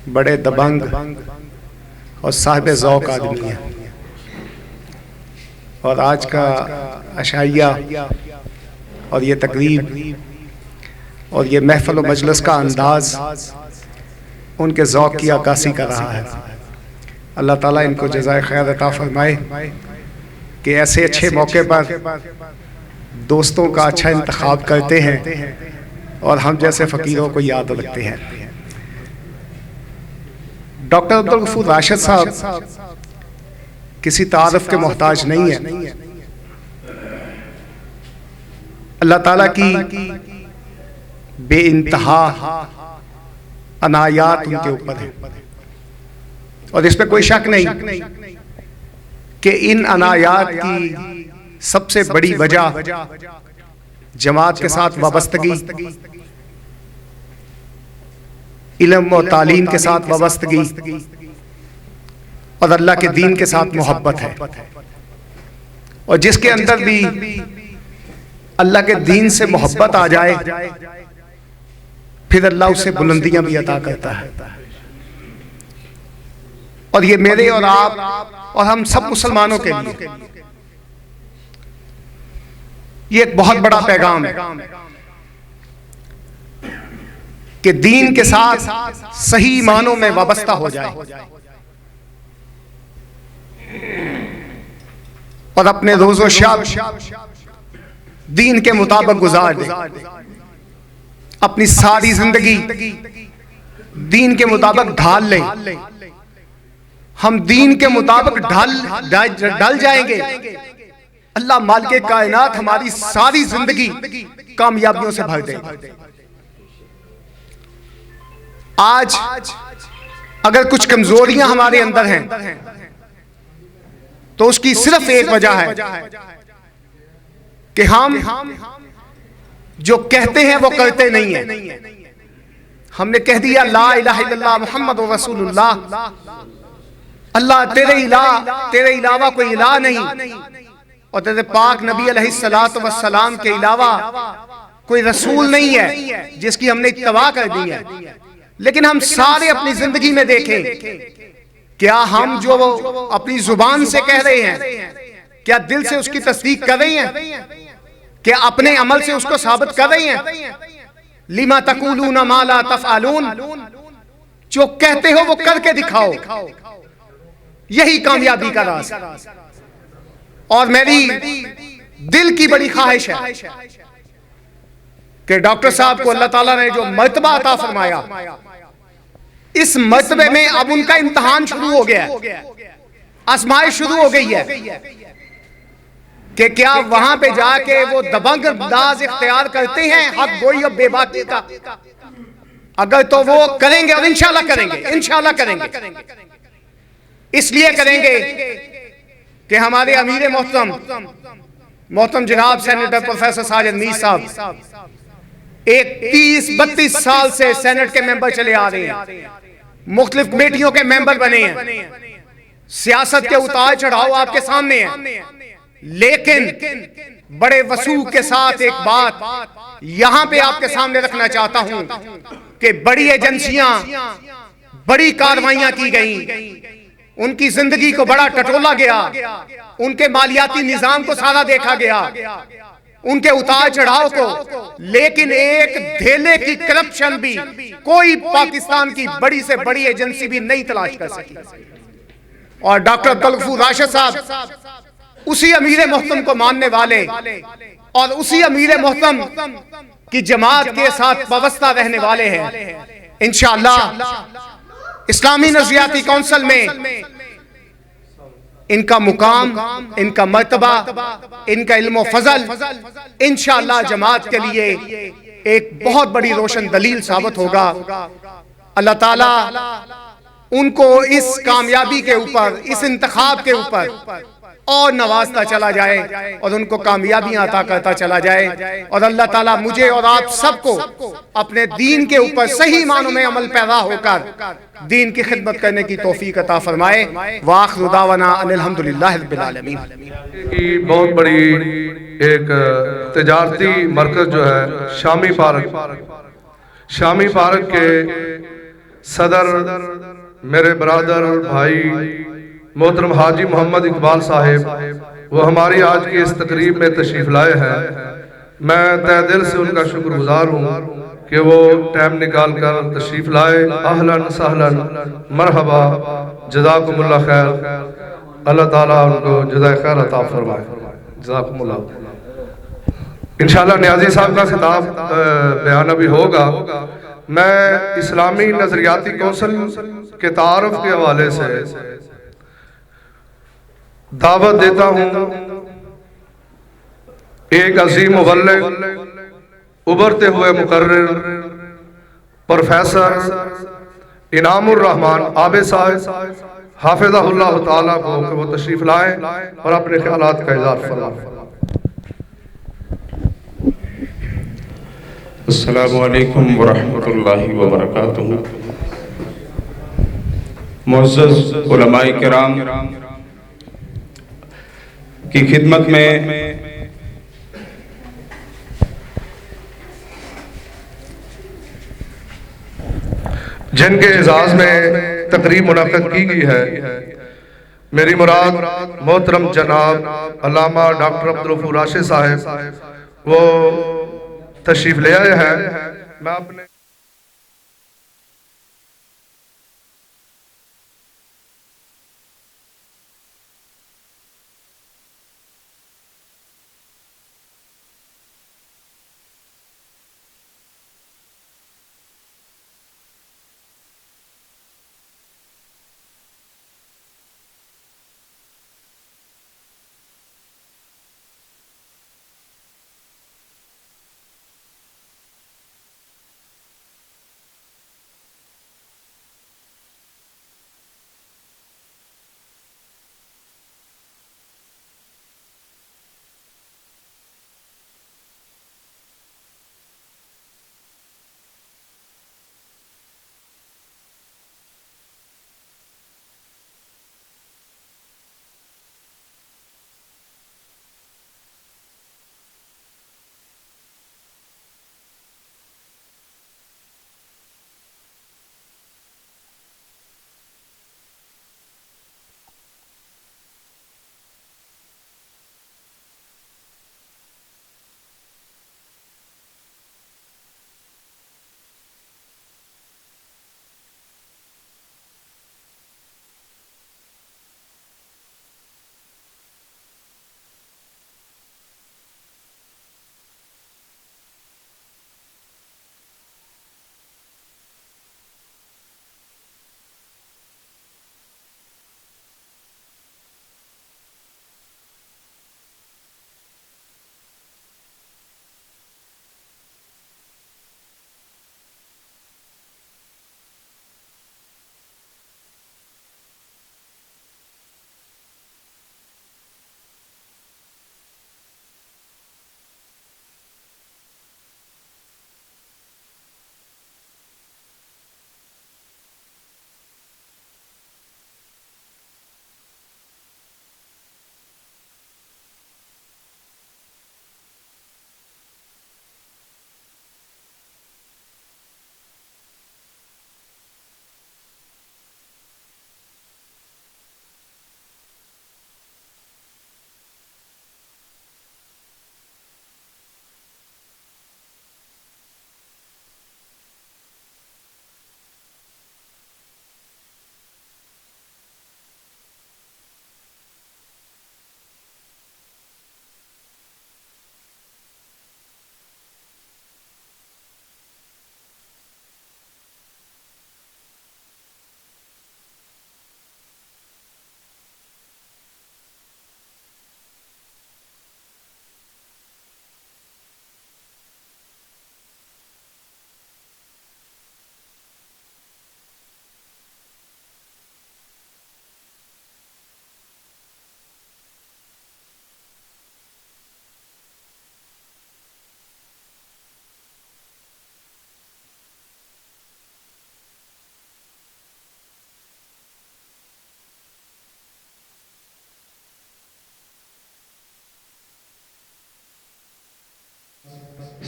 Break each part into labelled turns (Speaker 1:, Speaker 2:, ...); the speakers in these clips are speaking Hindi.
Speaker 1: बड़े दबंग और साहिब ज़ौक़ आदमी हैं। और आज का अशाइया और ये तकरीब और ये महफ़िल व मजलिस का अंदाज़ उनके ज़ौक़ की अक्कासी कर रहा है। अल्लाह ताला इनको जज़ाए खैर अता फरमाए कि ऐसे अच्छे मौके पर दोस्तों का अच्छा इंतखाब करते हैं और हम जैसे फ़कीरों को याद रखते हैं। डॉक्टर अब्दुल गफूर राशिद साहब किसी तारफ़ के मोहताज नहीं है। अल्लाह ताला की बेइंतहा अनायात उनके ऊपर है और इस पर कोई शक नहीं कि इन अनायात की सबसे बड़ी वजह जमात के साथ वाबस्तगी, इल्म और तालीम के साथ वाबस्तगी और अल्लाह के दीन के साथ मोहब्बत है। और जिसके अंदर भी अल्लाह के दीन से मोहब्बत आ जाए फिर अल्लाह उसे बुलंदियां भी अता करता है। और ये मेरे और आप और हम सब मुसलमानों के लिए ये एक बहुत बड़ा पैगाम है कि दीन के साथ सही मानों में वाबस्ता हो जाए और अपने रोज़ो शब दीन के मुताबिक गुजार दे, अपनी सारी जिंदगी दीन के मुताबिक ढाल ले। हम दीन के मुताबिक ढल जाएंगे, अल्लाह मालिक कायनात हमारी सारी जिंदगी कामयाबियों से भर दे। आज अगर कुछ कमजोरियां हमारे अंदर हैं तो उसकी सिर्फ एक वजह है कि हम जो कहते हैं वो करते नहीं हैं। हमने कह दिया ला इलाहा इल्लल्लाह मुहम्मद रसूलुल्लाह, अल्लाह तेरे अलावा कोई इलाह नहीं और तेरे पाक नबी अलैहिस्सलातु वस्सलाम के अलावा कोई रसूल नहीं है जिसकी हमने इत्तबा कर दी है। लेकिन हम सारे अपनी जिंदगी में देखें, क्या हम जो अपनी जुबान से कह रहे हैं क्या दिल से उसकी तस्दीक कर रहे हैं? क्या अपने अमल से उसको साबित कर रहे हैं? लिमा तक़ूलूना मा ला तफ़अलून, जो कहते हो वो करके दिखाओ, यही कामयाबी का राज। और मेरी दिल की बड़ी ख्वाहिश है कि डॉक्टर साहब को अल्लाह ताला ने जो मर्तबा अता फरमाया, इस मर्तबे में अब उनका इम्तिहान शुरू हो गया, आजमाइश शुरू हो गई है कि क्या वहां पे जाके वो दबंग अंदाज इख्तियार करते हैं हक गोई और बेबाकी का। अगर तो वो करेंगे और इंशाल्लाह करेंगे, इसलिए करेंगे कि हमारे अमीर मोहतरम जनाब सेनेटर प्रोफेसर साजिद मीर साहब एक 30-32 साल से सेनेट के मेंबर चले आ रहे हैं, मुख्तलिफ कमेटियों के मेंबर बने हैं, सियासत के उतार चढ़ाव आपके सामने है। लेकिन बड़े वसूख के साथ एक बात यहां पे आपके सामने रखना चाहता हूं कि बड़ी एजेंसियां, बड़ी कार्रवाइयां की गई, उनकी जिंदगी को बड़ा टटोला गया, उनके मालियाती निजाम को सारा देखा गया, उनके उतार चढ़ाव को, लेकिन एक धेले की करप्शन भी कोई पाकिस्तान की बड़ी से बड़ी एजेंसी भी नहीं तलाश कर सकी। और डॉक्टर अब्दुल गफूर राशिद साहब उसी अमीर मोहतरम को मानने वाले और उसी अमीर मोहतरम की जमात के साथ वाबस्ता रहने वाले हैं। इंशाअल्लाह इस्लामी नज़रियाती काउंसिल में इनका मुकाम, इनका मर्तबा, इनका इल्म फजल इंशाअल्लाह जमात के लिए एक बहुत बड़ी रोशन दलील साबित होगा। अल्लाह ताला उनको इस कामयाबी के ऊपर, इस इंतखाब के ऊपर और नवाजता चला जाए और उनको कामयाबियां अता करता चला जाए। और अल्लाह ताला मुझे और आप सबको अपने दीन के ऊपर सही मानों में अमल पैदा होकर दीन की खिदमत करने की तौफीक अता फरमाए। वाखिरु दावाना अनिल हम्दुलिल्लाहि रब्बिल आलमीन।
Speaker 2: की बहुत बड़ी एक तिजारती मरकज जो है शामी पार्क के सदर मेरे बरादर भाई मोहतरम हाजी मोहम्मद इकबाल साहिब, वो हमारी आज की इस तकरीब में तशरीफ लाए हैं। मैं तहे दिल से उनका शुक्रगुजार हूँ कि वो टाइम निकाल कर तशरीफ लाए। अहलन सहलन मरहबा, जज़ाकुमुल्लाह खैर। अल्लाह ताला उनको जज़ाए खैर अता फरमाए। जज़ाकुमुल्लाह। इंशाअल्लाह न्याजी साहब का खिताब बयान अभी होगा। मैं इस्लामी नजरियाती कौंसिल के तारुफ के हवाले से दावत देता हूँ एक अजीम मुबल्लिग, उभरते हुए मुकर्रिर प्रोफेसर इनामुर रहमान आबे साहब हाफिज़हुल्लाह ताला को कि वो तशरीफ लाएं और अपने ख्यालात का इज़हार फरमाएं।
Speaker 3: अस्सलामु अलैकुम वरहमतुल्लाहि वबरकातुहू। मुअज़्ज़ज़ उलमाए किराम की खिदमत में
Speaker 2: जिनके एजाज में तकरीब मुनक़्क़द की गई है, मेरी मुराद मोहतरम जनाब अल्लामा डॉक्टर अब्दुल गफूर राशिद साहब वो तशरीफ ले आए हैं। मैं अपने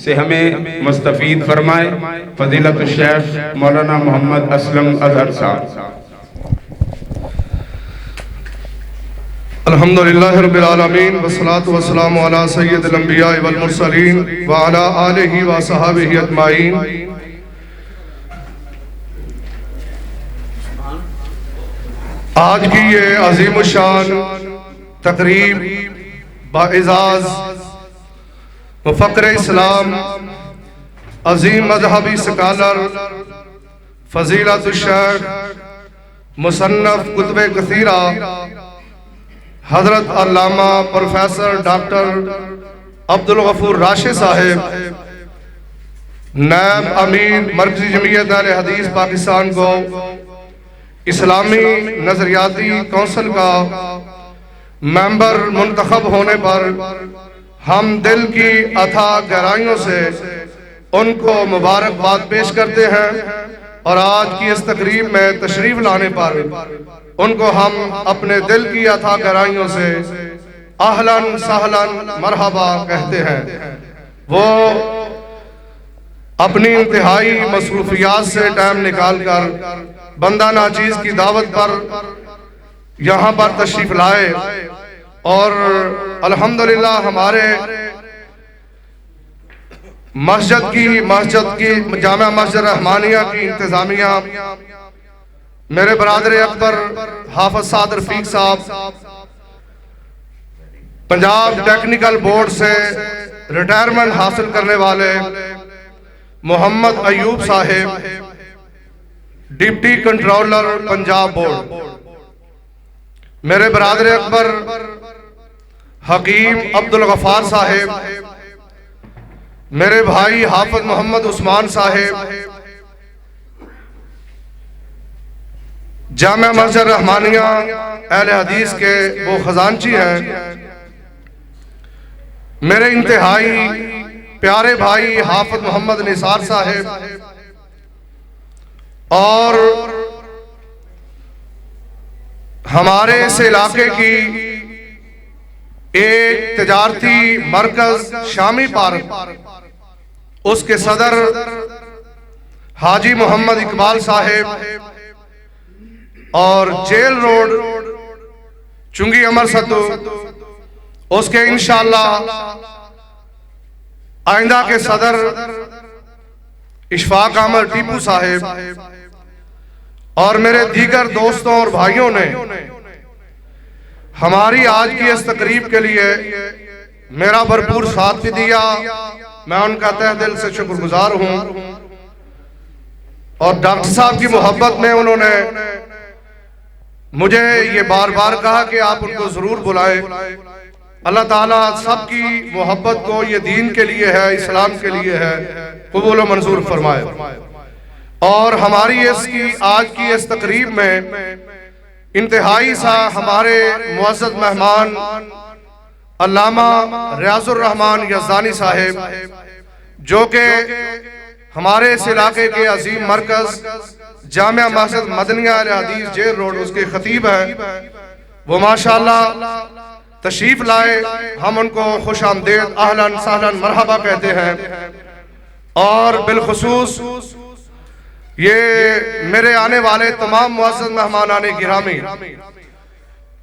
Speaker 3: से हमें मुस्तफीद फरमाए फजीलत शेख मौलाना मोहम्मद असलम अजहर साहब।
Speaker 2: अल्हम्दुलिल्लाह रब्बिल आलमीन वस्सलातु वस्सलामु अला सय्यिदिल अंबिया वल मुरसलीन व अला आलिहि व सहाबिहि अजमाइन। आज की ये अजीम शान तकरीब बाइज़ाज़ मुफक्किर इस्लाम अजीम मजहबी स्कॉलर फजीलत शेख मुसन्नफ कुतुब कसीरा हजरत अल्लामा प्रोफेसर डॉक्टर अब्दुल गफूर राशिद साहिब, नायब अमीर मरकजी जमीयत अहले हदीस पाकिस्तान को इस्लामी नजरियाती कौंसिल का मेंबर मुंतखब होने पर हम दिल की अथाह गहराइयों से उनको मुबारकबाद पेश करते हैं और आज की इस तकरीब में तशरीफ लाने पर उनको हम अपने दिल की अथाह गहराइयों से अहलन सहलन मरहबा कहते हैं। वो अपनी इंतहाई मसरूफियात से टाइम निकाल कर बंदा नाचीज की दावत पर यहाँ पर तशरीफ लाए और अल्हम्दुलिल्लाह हमारे मस्जिद की जामा मस्जिद रहमानिया की इंतजामिया मेरे बरादर अकबर हाफिज साद रफीक साहब, पंजाब टेक्निकल बोर्ड से रिटायरमेंट हासिल करने वाले मोहम्मद अयूब साहिब, डिप्टी कंट्रोलर पंजाब बोर्ड, मेरे बरादर अकबर हकीम अब्दुल गफार साहिब, मेरे भाई हाफिज मोहम्मद उस्मान साहिब, जामा मस्जिद रहमानिया अहले हदीस के वो खजानची हैं, मेरे इंतहाई प्यारे भाई हाफिज मोहम्मद निसार साहिब और हमारे इस इलाके की एक तिजारती मरकज शामी पार्क, उसके सदर हाजी मोहम्मद इकबाल साहिब और जेल रोड चुंगी अमर सतु, उसके इंशाअल्लाह आइंदा के सदर इशफाक अहमद टीपू साहिब और मेरे दीगर दोस्तों और भाइयों ने हमारी आज की इस तकरीब के लिए मेरा भरपूर साथ भी दिया। मैं उनका तहे दिल से शुक्रगुजार हूं और डॉक्टर साहब की मोहब्बत में उन्होंने मुझे ये बार बार कहा कि आप उनको जरूर बुलाएं। अल्लाह ताला सबकी मोहब्बत को ये दीन के लिए है, इस्लाम के लिए है, कबूल और मंजूर फरमाए। और हमारी इसकी आज की इस तकरीब में इंतहाई सा हमारे मुअज़्ज़ज़ मेहमान अल्लामा रियाजुर रहमान यज़दानी साहिब, जो कि हमारे इस इलाके के अजीम मरकज जामिया मस्जिद मदनिया अहले हदीस जेल रोड उसके खतीब हैं, वो माशाअल्लाह तशरीफ लाए। हम उनको खुश आमदेद अहलन सहलन मरहबा कहते हैं। और बिलखुसूस ये मेरे आने वाले तमाम मुअज़्ज़ज़ मेहमान आने गिरामी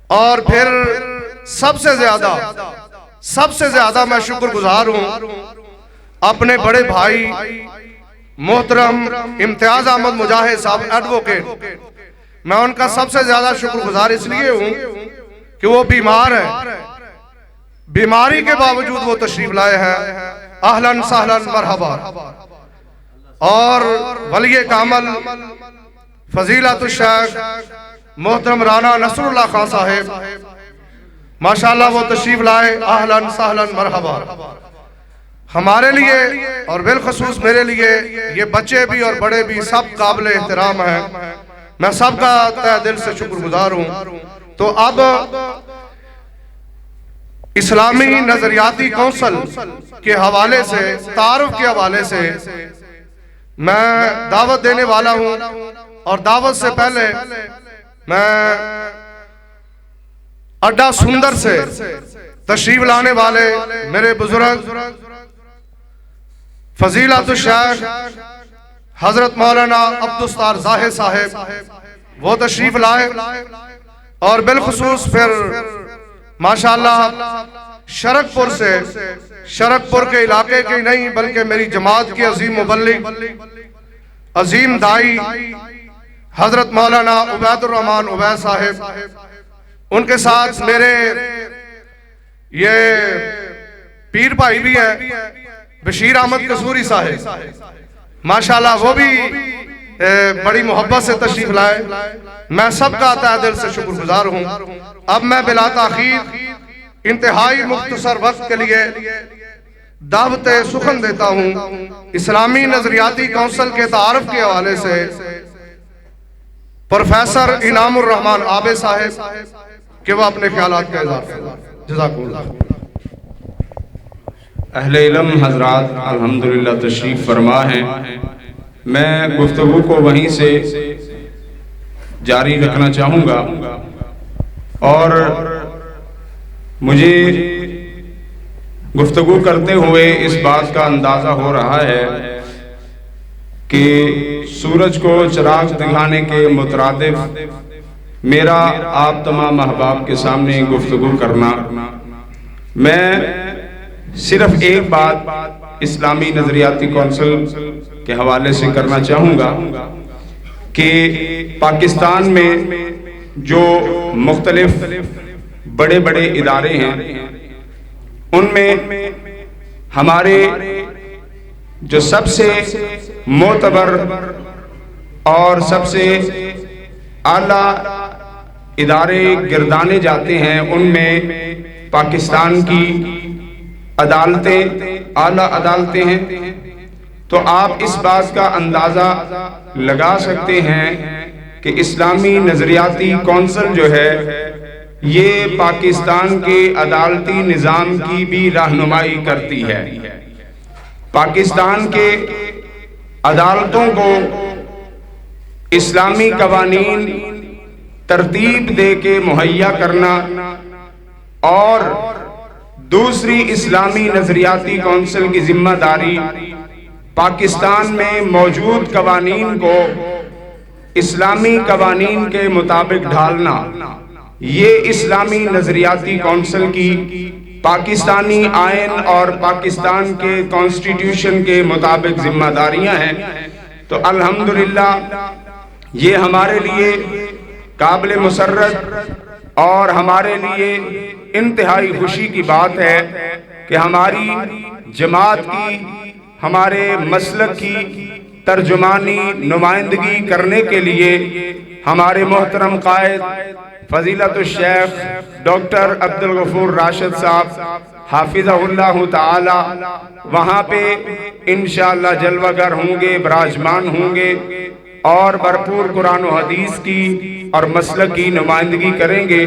Speaker 2: और फिर सबसे ज्यादा मैं शुक्रगुजार हूँ अपने बड़े भाई मोहतरम इम्तियाज अहमद मुजाहिद साहब एडवोकेट। मैं उनका सबसे ज्यादा शुक्रगुजार इसलिए हूँ कि वो बीमार है, बीमारी के बावजूद वो तशरीफ लाए हैं। अहलन सहलन मरहबा। और वली कामल फजीलत शेख मोहतरम राना नसरुल्लाह खान साहिब, माशाअल्लाह वो तशरीफ लाए। अहलन सहलन मरहबा। हमारे लिए और बिलखसूस मेरे लिए ये बच्चे भी और बड़े भी सब काबिल एहतराम हैं। मैं सबका तहे दिल से शुक्रगुजार हूँ। तो अब इस्लामी नजरियाती कौंसिल के हवाले से, तारुफ के हवाले से मैं दावत देने वाला हूँ। और दावत से पहले मैं अड्डा सुंदर से तशरीफ लाने वाले मेरे बुजुर्ग फजीलतुल शेख हजरत मौलाना अब्दुस्तार जाहिद साहब वो तशरीफ लाए और बिलखुसूस फिर माशाअल्लाह शरकपुर से, शरकपुर के इलाके के नहीं बल्कि मेरी जमात के अजीम मुबल्लिग अजीम दाई हजरत मौलाना उबैदुर रहमान उबैद साहब, उनके साथ मेरे ये पीर भाई भी हैं बशीर अहमद कसूरी साहब, माशाल्लाह वो भी बड़ी मोहब्बत से तशरीफ लाए। मैं सबका तहे दिल से शुक्रगुजार हूँ। अब मैं बिला ताखीर इंतहाई मुख्तसर वक्त के लिए दावत सुखन देता हूँ इस्लामी नजरियाती कौंसिल के तारुफ के हवाले से प्रोफेसर इनामुर रहमान आबे साहब कि वो अपने ख्यालात का इज़हार करें। जज़ाकुमुल्लाह।
Speaker 3: अहले इल्म हजरात अल्हम्दुलिल्लाह तशरीफ फरमा हैं। मैं गुफ्तगू को वहीं से जारी रखना चाहूँगा और मुझे गुफ्तगू करते हुए इस बात का अंदाज़ा हो रहा है कि सूरज को चिराग दिखाने के मुतरादिफ मेरा आप तमाम अहबाब के सामने गुफ्तगू करना, मैं सिर्फ एक बात इस्लामी नजरियाती कौंसिल के हवाले से करना चाहूँगा कि पाकिस्तान में जो मुख्तलिफ बड़े बड़े इदारे हैं उनमें हमारे जो सबसे मोतबर और सबसे आला इदारे गिरदाने जाते हैं उनमें पाकिस्तान की अदालतें आला अदालतें हैं। तो आप इस बात का अंदाज़ा लगा सकते हैं कि इस्लामी नजरियाती कौंसिल जो है ये पाकिस्तान के अदालती निज़ाम की भी रहनुमाई करती है। पाकिस्तान के अदालतों को इस्लामी कवानीन तरतीब दे के मुहैया करना और दूसरी इस्लामी नजरियाती कौंसिल की जिम्मेदारी पाकिस्तान में मौजूद कवानीन को इस्लामी कवानीन के मुताबिक ढालना, ये इस्लामी नजरियाती कौंसिल की पाकिस्तानी आयन और पाकिस्तान के कॉन्स्टिट्यूशन के मुताबिक जिम्मेदारियां हैं। तो अल्हम्दुलिल्लाह ये हमारे लिए काबिल मुसर्रत और हमारे लिए इंतहाई खुशी की बात है कि हमारी जमात की हमारे मसलक की तर्जुमानी नुमाइंदगी करने के लिए हमारे मोहतरम कायद फजीलतुल शेख डॉक्टर अब्दुल गफूर राशिद साहब हाफिज़हुल्लाह ताला वहाँ पे इंशाअल्लाह जलवागर होंगे, विराजमान होंगे और भरपूर कुरान और हदीस की और मसलक की नुमाइंदगी करेंगे।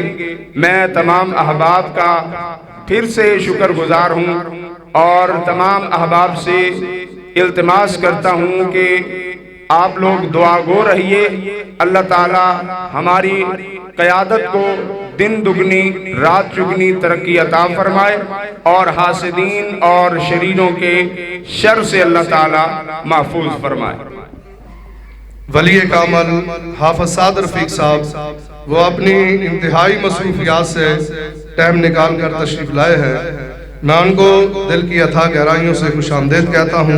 Speaker 3: मैं तमाम अहबाब का फिर से शुक्रगुजार हूँ और तमाम अहबाब से इल्तिमास करता हूँ कि आप लोग दुआ गो रहिए, अल्लाह ताला हमारी क़यादत को दिन दुगनी रात चुगनी तरक्की अता फरमाए और हासिदीन और शरीरों के शर से अल्लाह ताला महफूज फरमाए।
Speaker 2: वली कामल हाफिज साद रफीक साहब वो अपनी इंतहाई मसरूफियात से टाइम निकाल कर तशरीफ लाए हैं। मैं उनको दिल की अथाह गहराइयों से खुशामदीद कहता हूँ।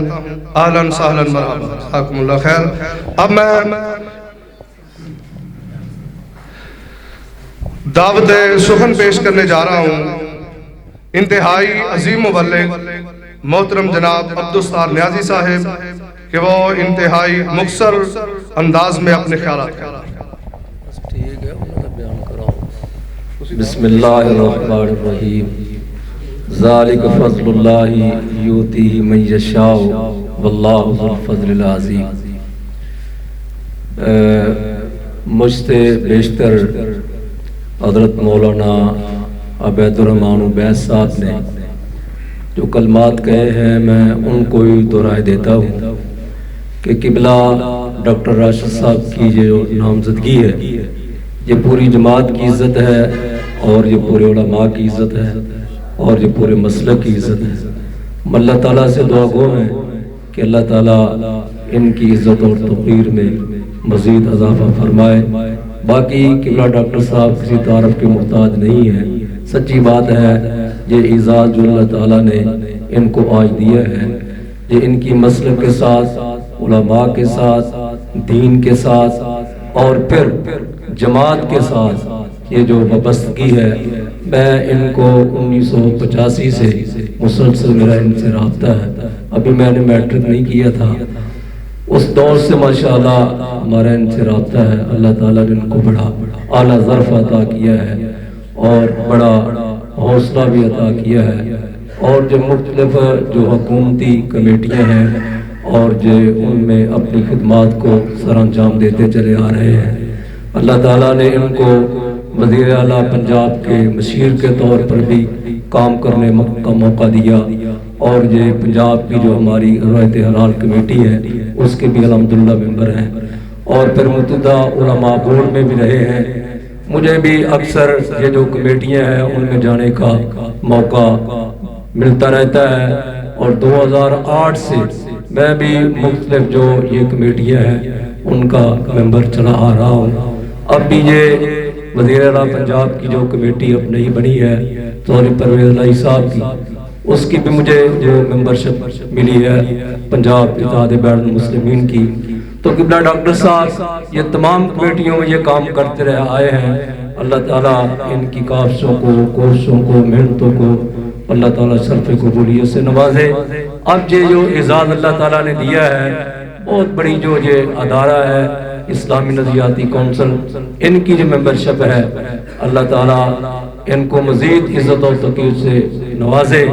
Speaker 2: आहलन सहलन मरहबा, जज़ाकुमुल्लाह खैर। अब मैं दावत सुखन पेश करने जा रहा हूँ इंतहाई अजीम मुबल्लिग मोहतरम जनाब अब्दुस्तार न्याजी साहब कि वो इंतहाई मुख्तसर अंदाज में अपने ख्यालात
Speaker 4: बिस्मिल्लाहिर्रहमानिर्रहीम ज़ालिक फ़ज़्लुल्लाहि युतीहि मन यशाउ वल्लाहु ज़ुल फ़ज़्लिल अज़ीम। मुझसे बेशतर हज़रत मौलाना उबैदुर रहमान उबैद साहब ने जो कलमात कहे हैं मैं उनको ही दोहराए देता हूँ कि किबला डॉक्टर राशिद साहब की जो नामजदगी है ये पूरी जमात की इज़्ज़त है और ये पूरे उलमा की इज़्ज़त है और ये पूरे मसलक की इज़्ज़त है। अल्लाह ताला से दुआ गो हैं कि अल्लाह ताला इनकी इज़्ज़त और तक़दीर में मज़ीद इजाफ़ा फरमाए। बाकी किबला डॉक्टर साहब किसी तारफ़ के मुहताज नहीं है। सच्ची बात है, ये इज़ाज़ जो अल्लाह ताला ने इनको आज दिया है, ये इनकी मसलब के साथ, उलमा के साथ, दीन के साथ और फिर जमात के साथ ये जो वाबस्तगी है, मैं इनको 1985 से मुसलसल मेरा इनसे रब्ता है। अभी मैंने मैट्रिक नहीं किया था, उस दौर से माशाअल्लाह हमारा इनसे रब्ता है। अल्लाह ताला ने इनको बड़ा आला ज़र्फ़ अता किया है और बड़ा हौसला भी अता किया है। और जो मुख्तलिफ जो हुकूमती कमेटियाँ हैं और जो उनमें अपनी खिदमात को सर अंजाम देते चले आ रहे हैं, अल्लाह ताला ने इनको वज़ीर आला पंजाब के मशीर के तौर पर भी काम करने का मौका दिया और ये पंजाब की जो हमारी रवायत हलाल कमेटी है उसके भी अल्हम्दुलिल्लाह मेंबर हैं और फिर मुतदा उलमा बोर्ड में भी रहे हैं। मुझे भी अक्सर ये जो कमेटियाँ हैं उनमें जाने का मौका मिलता रहता है और 2008 से मैं भी मुख्तलिफ जो ये कमेटियाँ हैं उनका मेंबर चला आ रहा हूँ। अब भी ये वज़ीर आला पंजाब की जो कमेटी अब नई बनी है चौधरी परवेज़ इलाही साहब की, उसकी भी मुझे जो मेंबरशिप मिली है पंजाब इत्तेहाद बैनुल मुस्लिमीन की। तो किबला डॉक्टर साहब ये तमाम कमेटियों में ये काम करते रहे आए हैं। अल्लाह ताला इनकी काविशों को, कोशिशों को, मेहनतों को अल्लाह ताला शर्फ़ कबूलियत से नवाजे। अब ये जो एजाज़ अल्लाह ताला ने दिया है, बहुत बड़ी जो ये अदारा है इस्लामी नज़रियाती कौंसिल, इनकी जो मेंबरशिप है, अल्लाह ताला इनको मज़ीद इज़्ज़त और तक़ीर से नवाजे।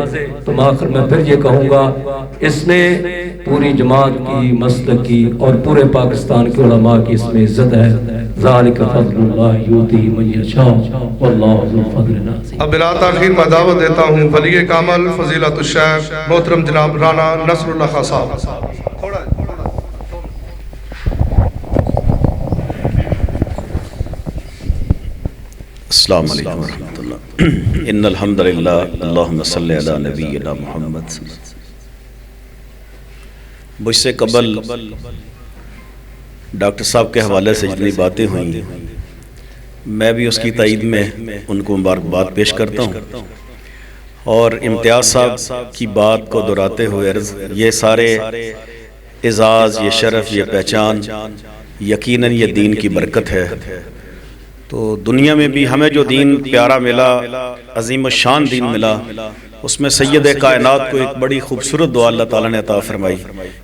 Speaker 4: तो आखिर में फिर ये कहूँगा, इसने पूरी जमात की, मसलक की और पूरे पाकिस्तान के उलमा की इसमें इज़्ज़त है। ज़ालिका फ़ज़्लुल्लाह युतीही मन यशा वल्लाहु ज़ुल फ़ज़्लिल अज़ीम।
Speaker 2: अब बिला ताख़ीर मैं दावत देता हूँ वली कामल फ़ज़ीलतुश शेख मोहतरम जनाब राना नसरुल्लाह खां साहब।
Speaker 5: अस्सलामु अलैकुम वरहमतुल्लाह। इन्नल हम्दुलिल्लाह अल्लाहुम्मा सल्लि अला नबिय्यिना मुहम्मद। मुझसे कबल डॉक्टर साहब के हवाले से जितनी बातें हुई, मैं भी उसकी तायीद में उनको मुबारकबाद पेश करता हूँ और इम्तियाज़ साहब की बात को दोहराते हुए ये सारे एजाज़, ये शरफ़, ये पहचान यकीनन ये दीन की बरकत है। तो दुनिया में भी हमें जो दीन प्यारा मिला, अजीम शान दीन मिला, उसमें सैयद कायनात को एक बड़ी खूबसूरत दुआ अल्लाह ताला ने अता फरमाई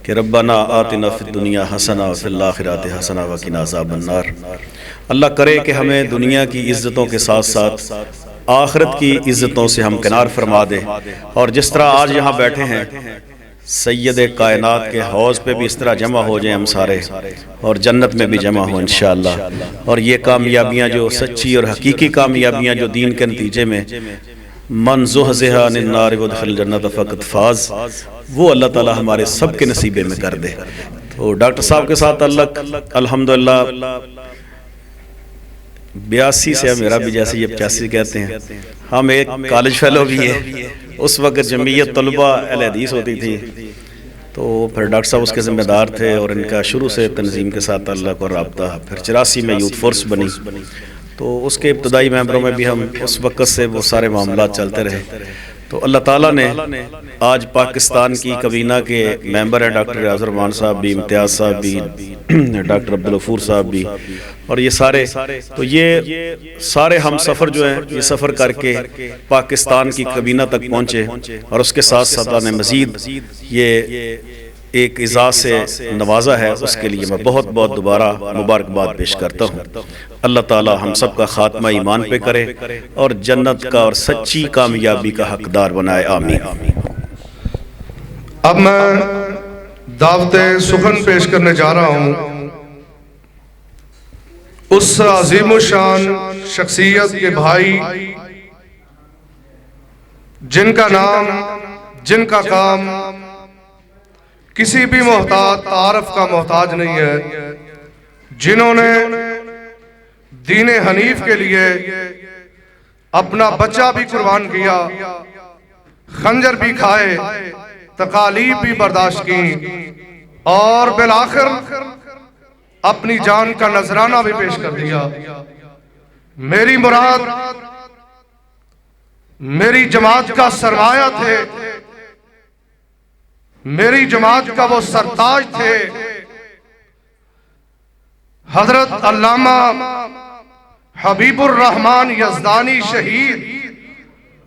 Speaker 5: कि रब्बना आतिना फिद दुनिया हसना फिल आखिराति हसना व किना अज़ाबन नार। अल्लाह करे कि हमें दुनिया की इज़्ज़तों के साथ साथ आखिरत की इज़्ज़तों से हम किनार फरमा दे और जिस तरह आज यहाँ बैठे हैं सैयद कायनात के हौज़ पे भी इस तरह जमा हो जाए हम सारे और जन्नत में भी जमा हो इंशाअल्लाह। और ये कामयाबियाँ जो सच्ची और हकीकी कामयाबियाँ जो दीन के नतीजे में मन ज़ुहज़िहा अनिन नार व दख़ल जन्नत फ़क़द फ़ाज़, वो अल्लाह ताला हमारे सब के नसीबे में कर दे। तो डॉक्टर साहब के साथ अल्हम्दुलिल्लाह 82 से मेरा भी, जैसे ये 85 कहते हैं, हम एक कॉलेज फेलो भी है। उस वक्त जमीयत तलबा अहले हदीस होती थी, तो फिर डॉक्टर साहब उसके ज़िम्मेदार थे और इनका शुरू से तंजीम के साथ अल्लाह को रब्ता। फिर 84 में यूथ फोर्स बनी, तो उसके इब्तदाई मेंबरों में भी हम उस वक्त से वो सारे मामला चलते रहे। तो अल्लाह ताला ने आज पाकिस्तान की कबीना के मेंबर हैं डॉक्टर रियाज़ुर रहमान साहब भी, इम्तियाज़ साहब भी, डॉक्टर अब्दुल गफूर साहब भी और ये सारे, तो ये सारे हम सफ़र जो हैं ये सफ़र करके पाकिस्तान की कबीना तक पहुँचे और उसके साथ साथ अल्लाह ने मज़ीद ये एक इज़्ज़त से नवाजा है, उसके लिए मैं बहुत बहुत दोबारा मुबारकबाद पेश करता हूँ। अल्लाह ताला हम सब का खात्मा ईमान पे करे और जन्नत का और सच्ची कामयाबी का हकदार बनाए, आमीन।
Speaker 2: अब मैं दावते सुखन पेश करने जा रहा हूँ उस अज़ीमुशान शख्सियत के भाई जिनका नाम, जिनका काम किसी भी मोहताज तारफ का मोहताज नहीं है, जिन्होंने दीन हनीफ के लिए अपना बच्चा भी कुर्बान किया, खंजर भी खाए तकालीफ भी बर्दाश्त की और बिलाखिर अपनी जान का नजराना भी पेश कर दिया। मेरी मुराद मेरी जमात का सरमाया थे, मेरी जमात का वो सरताज थे हजरत अल्लामा हबीबुर रहमान यज़दानी शहीद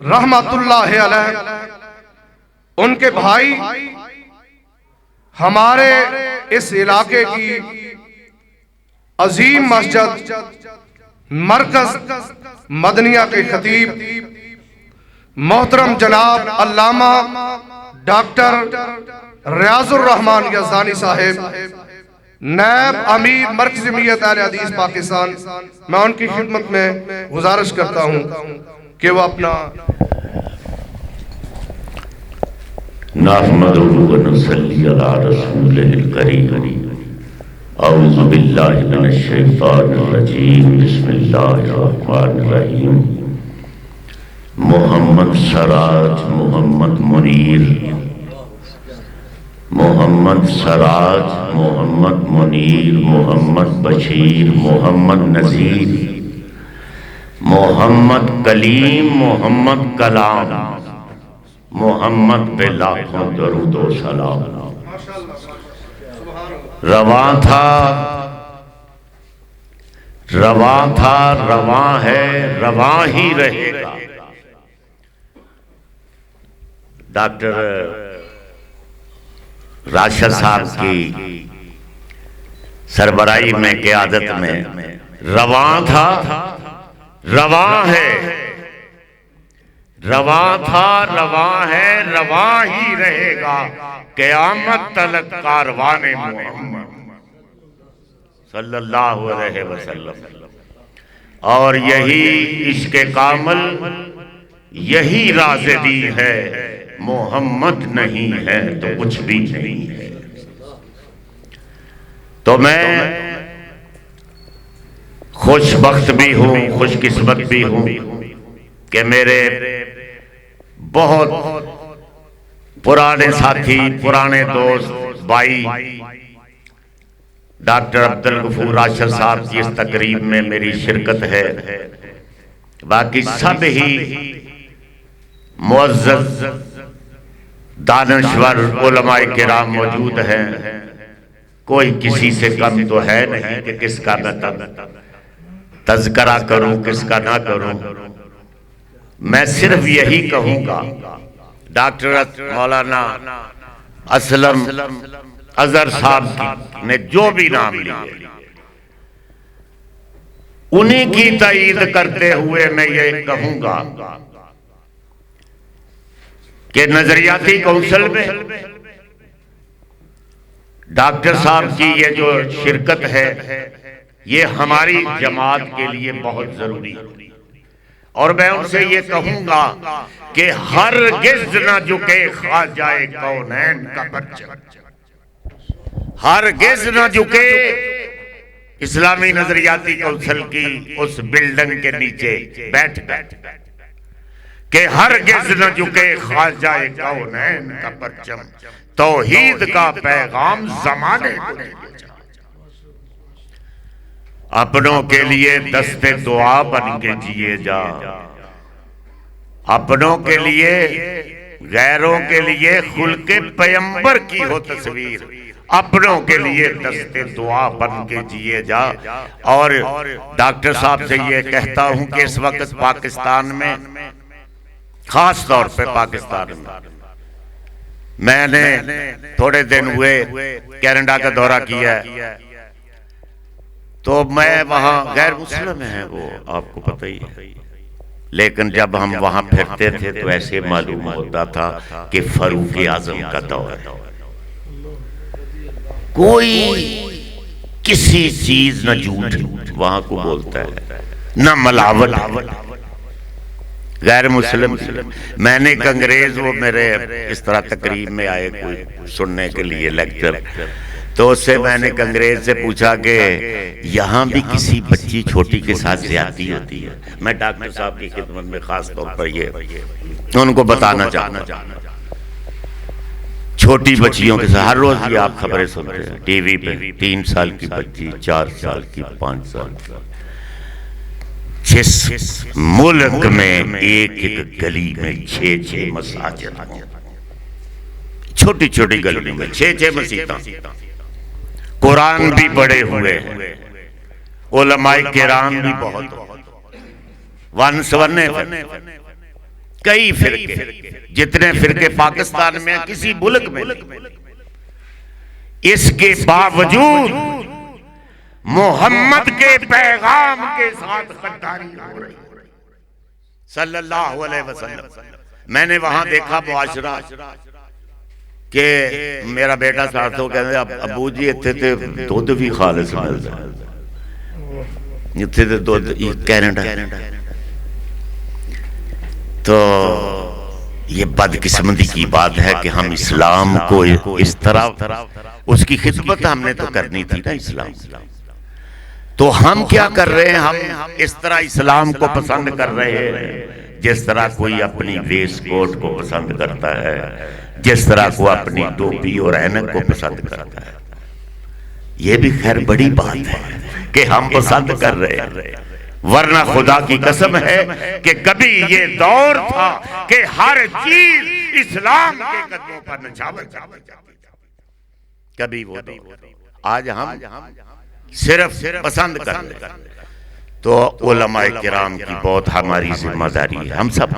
Speaker 2: रहमतुल्लाह अलैह। उनके भाई हमारे इस इलाके की अजीम मस्जिद मरकज मदनिया के खतीब मोहतरम जनाब अल्लामा डॉक्टर रियाजुर रहमान यज़दानी साहिब, नायब अमीर मरकज़ जमीयत अहले हदीस पाकिस्तान, मैं उनकी खिदमत में गुजारिश करता हूँ कि वो अपना
Speaker 6: नहमदुहु व नसल्ली अला रसूलिहिल करीम। औज़ु बिल्लाहि मिनश शैतानिर रजीम। बिस्मिल्लाहिर रहमानिर रहीम। मोहम्मद सराज, मोहम्मद मुनीर, मोहम्मद सराज, मोहम्मद मुनीर, मोहम्मद बशीर, मोहम्मद नज़ीर, मोहम्मद कलीम, मोहम्मद कलाम, मोहम्मद पे लाखों दरूद व सलाम। रवां था, रवां था, रवां है, रवां ही रहेगा। डॉक्टर राशिद साहब की सरबराही में क़यादत में रवां था, रवां है, रवां था, रवां है, रवां ही रहेगा क़यामत तलक कारवाने मोहम्मद सल्लल्लाहु अलैहि वसल्लम। और यही इश्क़ कामल, यही राज़दी है। मोहम्मद नहीं है तो कुछ भी नहीं है। तो मैं खुशबख्त भी हूँ, खुशकिस्मत भी हूँ कि मेरे बहुत पुराने साथी, पुराने दोस्त, भाई डॉक्टर अब्दुल गफूर राशिद साहब की इस तकरीब में मेरी शिरकत है। बाकी सब ही मुअज़्ज़ज़ दानश्वर उलमाए किराम मौजूद हैं। कोई किसी से कम तो है नहीं कि किसका मैं तज़किरा करूं, किसका ना करूं। मैं सिर्फ यही कहूंगा, डॉक्टर मौलाना असलम अजहर साहब ने जो भी नाम लिए, उन्हीं की तायीद करते हुए मैं ये कहूंगा कि नजरियाती कौंसिल में डॉक्टर साहब की ये जो शिरकत है, ये हमारी जमात के लिए बहुत जरूरी है। और मैं उनसे ये कहूंगा कि हरगिज़ न झुके ख्वाजाए कौनैन का परचम, हरगिज़ न झुके इस्लामी नजरियाती कौंसिल की उस बिल्डिंग के नीचे बैठ के हरगिज़ न झुके ख्वाजाए कौनैन का परचम, तौहीद का पैगाम ज़माने को दे। अपनों के लिए दस्ते दुआ बन के जिए जा, अपनों के लिए, गैरों के लिए खुल्के पैगंबर की हो तस्वीर, अपनों के लिए दस्ते दुआ बन के जिए जा। और डॉक्टर साहब से ये कहता हूं कि इस वक्त पाकिस्तान में, खास तौर पे पाकिस्तान में, मैंने थोड़े दिन हुए कनाडा का दौरा किया है, तो मैं वहां, गैर मुस्लिम है वो आपको पता ही है, लेकिन जब हम वहां फिरते थे तो ऐसे मालूम होता था कि फारूक आजम का दौर है। कोई किसी चीज न झूठ वहां को बोलता है, न मलावट, गैर मुस्लिम। मैंने एक अंग्रेज, वो मेरे इस तरह तकरीब में आए कोई सुनने के लिए लेक्चर, तो उससे मैंने एक अंग्रेज से पूछा कि यहाँ भी किसी बच्ची छोटी के साथ ज्यादती होती है। मैं डॉक्टर साहब की खिदमत में खास तौर पर ये उनको बताना चाहता, छोटी बच्चियों के साथ हर रोज ये आप खबरें सुनते हैं टीवी पे, 3 साल की बच्ची, 4 साल की, 5 साल की। जिस मुल्क में एक एक गली में 6 मसाजिद, छोटी छोटी गलियों में 6 मस्जिद, कुरान भी पढ़े हुए हैं, उलमाए किराम भी बहुत, वंशवन्य कई फिरके, जितने फिरके पाकिस्तान में किसी मुल्क में, इसके बावजूद मोहम्मद के पैगाम के साथ गद्दारी हो रही सल्लल्लाहु अलैहि वसल्लम। मैंने वहां देखा मुआशरा के मेरा बेटा साथ हो कहते अबू जी इत्थे ते दुध भी खालिस मिलदा, इत्थे ते दुध कैनेडा। तो ये बदकिस्मती की बात है कि हम इस्लाम को इस तरह, उसकी खिदमत हमने तो करनी थी ना इस्लाम, तो हम क्या कर रहे हैं, हम इस तरह इस्लाम को पसंद कर रहे हैं जिस तरह कोई अपनी वेस्ट कोट को पसंद करता है, जिस तरह को अपनी टोपी और ऐनक को पसंद करता है। ये भी खैर बड़ी बात है कि हम पसंद कर रहे हैं, वरना खुदा की कसम है कि कभी ये दौर था कि हर चीज इस्लाम के कदमों पर नछावर जाती थी, कभी वो दौर। आज हम सिर्फ पसंद कर रहे हैं, तो उलमाए किराम की बहुत हमारी जिम्मेदारी है। हम सब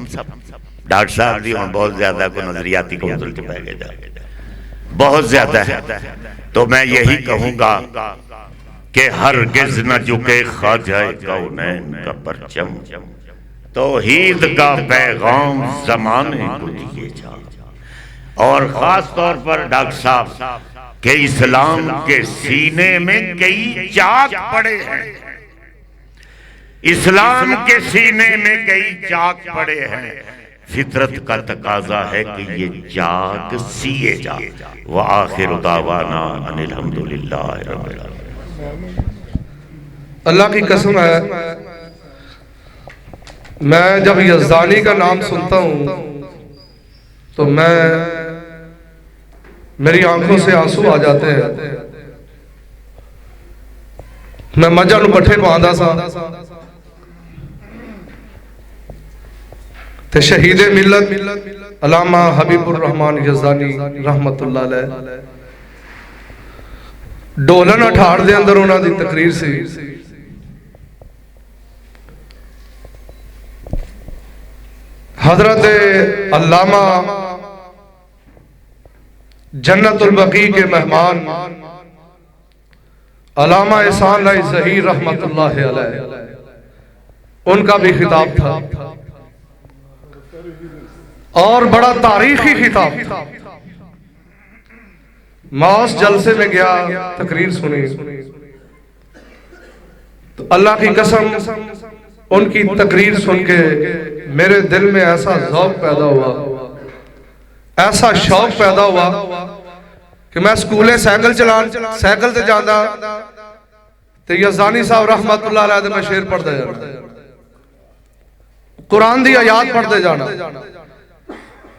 Speaker 6: डॉक्टर साहब भी हम बहुत ज्यादा को नजरियाती को बदल के बह गए, बहुत ज्यादा है। तो मैं यही कहूंगा कि हरगिज न झुके ख्वाजाए कौनैन का परचम, तौहीद का पैगाम ज़माने को दिए जा। और खास तौर पर डॉक्टर साहब के इस्लाम के सीने में कई चाक पड़े हैं, इस्लाम के सीने में कई चाक पड़े हैं। फितरत का तकाजा है कि ये चाक सिए जा। व आखिर दावाना अनिल हम्दुलिल्लाह रब्बिल आलमीन।
Speaker 2: अल्लाह की कसम है, मैं जब यज़दानी का नाम सुनता हूं तो मेरी आंखों से आंसू आ जाते हैं। मैं मजा नूं पट्ठे पांदा सा ते शहीद मिल्लत अल्लामा हबीबुर रहमान यज़दानी रहमतुल्लाह अलैह डोलन अठाड़ दे अंदर उन्हां दी तकरीर सी। हजरत अल्लामा जन्नतुल बकी के मेहमान अल्लामा एहसान लाई ज़हीर रहमतुल्लाह अलैह, उनका भी खिताब था और बड़ा तारीखी खिताब था। मैं उस जलसे में गया, तकरीर सुनी, तो अल्लाह की कसम उनकी तकरीर सुन के मेरे दिल में ऐसा ज़ौक़ पैदा हुआ, ऐसा शौक पैदा हुआ कि मैं स्कूले साइकिल से जाता तो यज़दानी साहब रहमतुल्लाह अलैह दे मैं शेर पढ़ते जाना, कुरान दी आयात पढ़ते जाना।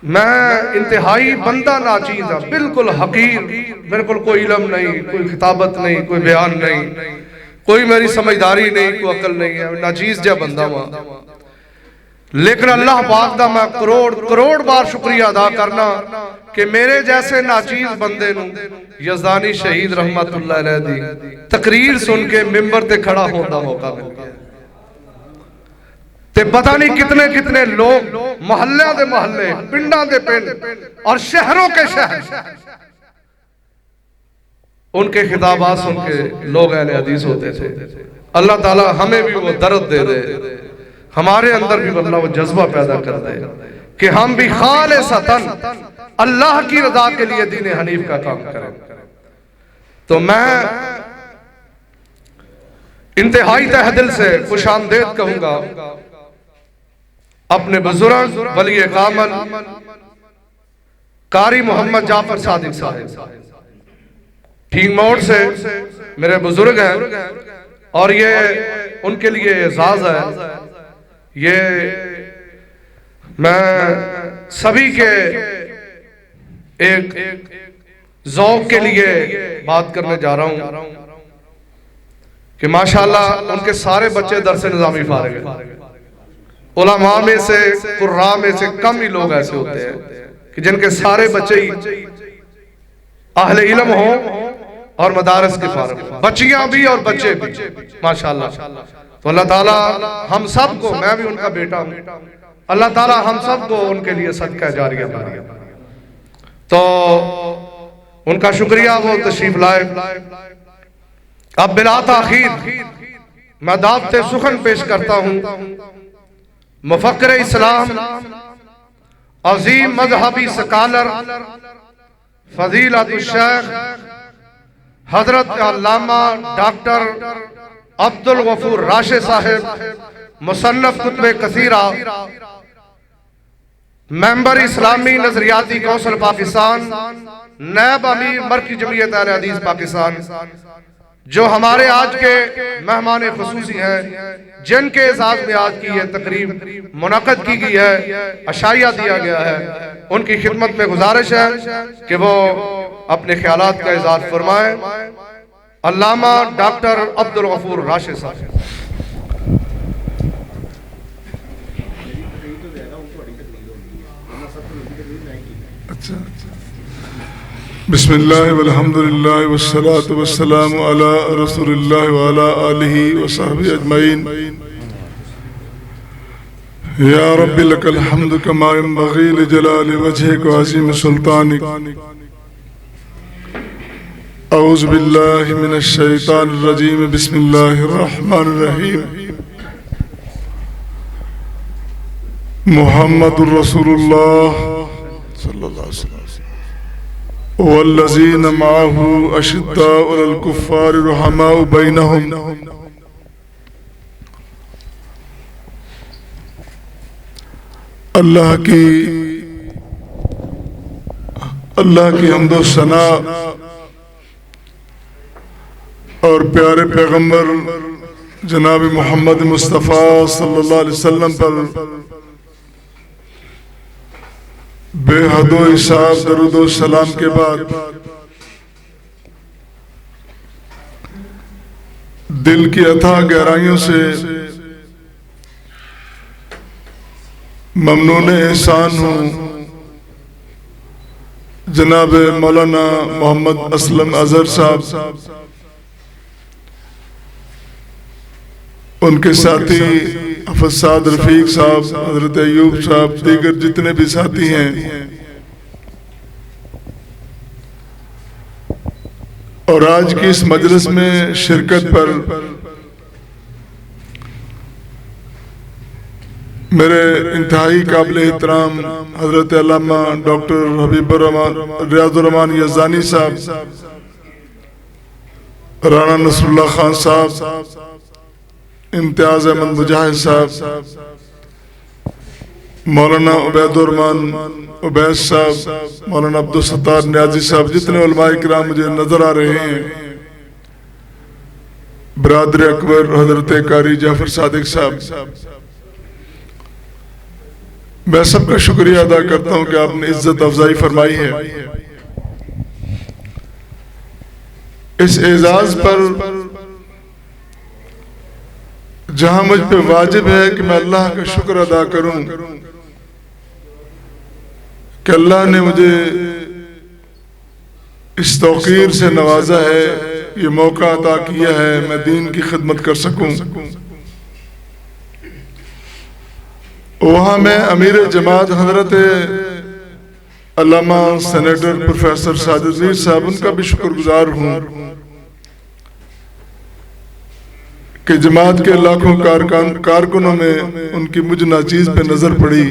Speaker 2: मैं इंतहाई बंदा नाचीज था, बिल्कुल हकीर, मेरे को कोई इल्म नहीं, कोई खिताबत नहीं, कोई बयान नहीं, कोई मेरी समझदारी नहीं, कोई अकल नहीं है, नाचीज जा बंदा वहां। लेकिन अल्लाह पाक दा मैं करोड़ बार शुक्रिया अदा करना कि मेरे जैसे नाचीज बंदे नूं यज़दानी शहीद रहमतुल्लाह अलैह दी तकरीर सुन के मिंबर ते खड़ा होने का मौका मिल गया। ते पता नहीं कितने कितने लोग मोहल्ले दे मोहल्ले, पिंडा दे पिंड और शहरों के शहर उनके खिताबात सुन के लोग अहले हदीस होते थे। अल्लाह ताला हमें भी वो दर्द दे दे, हमारे अंदर भी अल्लाह वो जज्बा पैदा कर दे कि हम भी खालिसतन अल्लाह की रजा के लिए दीन हनीफ का काम करें। तो मैं इंतहाई तहे दिल से खुशामदीद कहूंगा अपने बुजुर्ग वली कामल कारी मोहम्मद जाफर सादिक साहब, ठीक मोड़ से मेरे बुजुर्ग हैं और ये उनके लिए एजाज है। ये मैं सभी के एक ज़ौक़ के लिए बात करने जा रहा हूं कि माशाअल्लाह उनके सारे बच्चे दरस निज़ामी फारिग हैं। उलमा में से, कुर्रा में से कम ही लोग ऐसे होते हैं कि जिनके सारे बच्चे ही अहले इल्म हो और मदारस के फारिग हो, बच्चियां भी और बच्चे भी माशाअल्लाह। तो अल्लाह ताला हम सबको, मैं भी उनका बेटा हूं, अल्लाह ताला हम सबको उनके लिए सदका जारिया बनाए। तो उनका शुक्रिया, वो तशरीफ लाए। अब बिला ताखीर मैं दावत सुखन पेश करता हूं मुफक्किर इस्लाम, अजीम मजहबी स्कॉलर, फजीलतुल शेख हजरत अल्लामा डॉक्टर अब्दुल गफूर राशिद साहिब, मुसन्नफ कुतुब कसीरा, मेंबर इस्लामी नजरियाती कौंसिल पाकिस्तान, नायब अमीर मरकज़ी जमीयत अहले हदीस पाकिस्तान, जो हमारे आज के मेहमान खुसूसी हैं, जिनके एजाज में आज की यह तकरीब मुनक़द की गई है, अशाइया दिया गया है, उनकी खिदमत में गुजारिश है कि वो अपने ख्यालात का इज़हार फरमाएं। अल्लामा डॉक्टर अब्दुल गफूर राशिद साहब।
Speaker 7: बिस्मिल्लाह वल्हम्दुलिल्लाह वस्सलातु वस्सलामु अला रसूलिल्लाह व अला आलिहि व सहबिहि अजमईन। या रब्बी लकल हम्दु कमा यंबग़ी लिजलालि वजहिक व अज़ीम सुल्तानिक। औज़ु बिल्लाहि मिनश शैतानिर रजीम। बिस्मिल्लाहिर रहमानिर रहीम। मुहम्मदुर रसूलुल्लाह सल्लल्लाहु अलैहि वसल्लम वल्लज़ीन माअहु अशिद्दाउ अलल कुफ़्फ़ारि रुहमाउ बैनहुम। अल्लाह की हम्दो सना और प्यारे पैगंबर जनाब मोहम्मद मुस्तफ़ा सल्लल्लाहु अलैहि वसल्लम पर बेहदो हिसाब दरूदो सलाम के बाद दिल की अथाह गहराइयों से ममनून एहसान हूँ जनाब मौलाना मोहम्मद असलम अजहर साहब, उनके साथी हफ़ज़ साद रफ़ीक साहब, हज़रत अयूब साहब, दीगर जितने भी साथी हैं, और आज की इस मजलिस में शिरकत पर मेरे इंतहाई काबिल एहतराम हज़रत अल्लामा डॉक्टर हबीबुर रहमान रियाजुर रहमान यज़दानी साहब, राना नसरुल्लाह खान साहब, इम्तियाज अहमद मुजाहिद साहब, मौलाना उबैदुर रहमान उबैद साहब, मौलाना अब्दुल सत्तार नियाजी साहब, जितने उलमाए किराम मुझे नजर आ रहे हैं, बरादर अकबर हजरत कारी जाफर सादिक साहब, मैं सबका शुक्रिया अदा करता हूं कि आपने इज्जत अफजाई फरमाई है। इस एजाज पर जहां मुझ पे वाजिब है कि मैं अल्लाह का शुक्र अदा करूं कि अल्लाह ने मुझे इस तौकीर से नवाजा है, ये मौका अता किया है मैं दीन की खिदमत कर सकूं। वहाँ मैं अमीर जमात हजरत अल्लामा सेनेटर प्रोफेसर साजिद मीर साहब, उनका भी शुक्रगुजार हूँ कि जमात के लाखों कारकुनों में उनकी मुझ नाचीज पे नजर पड़ी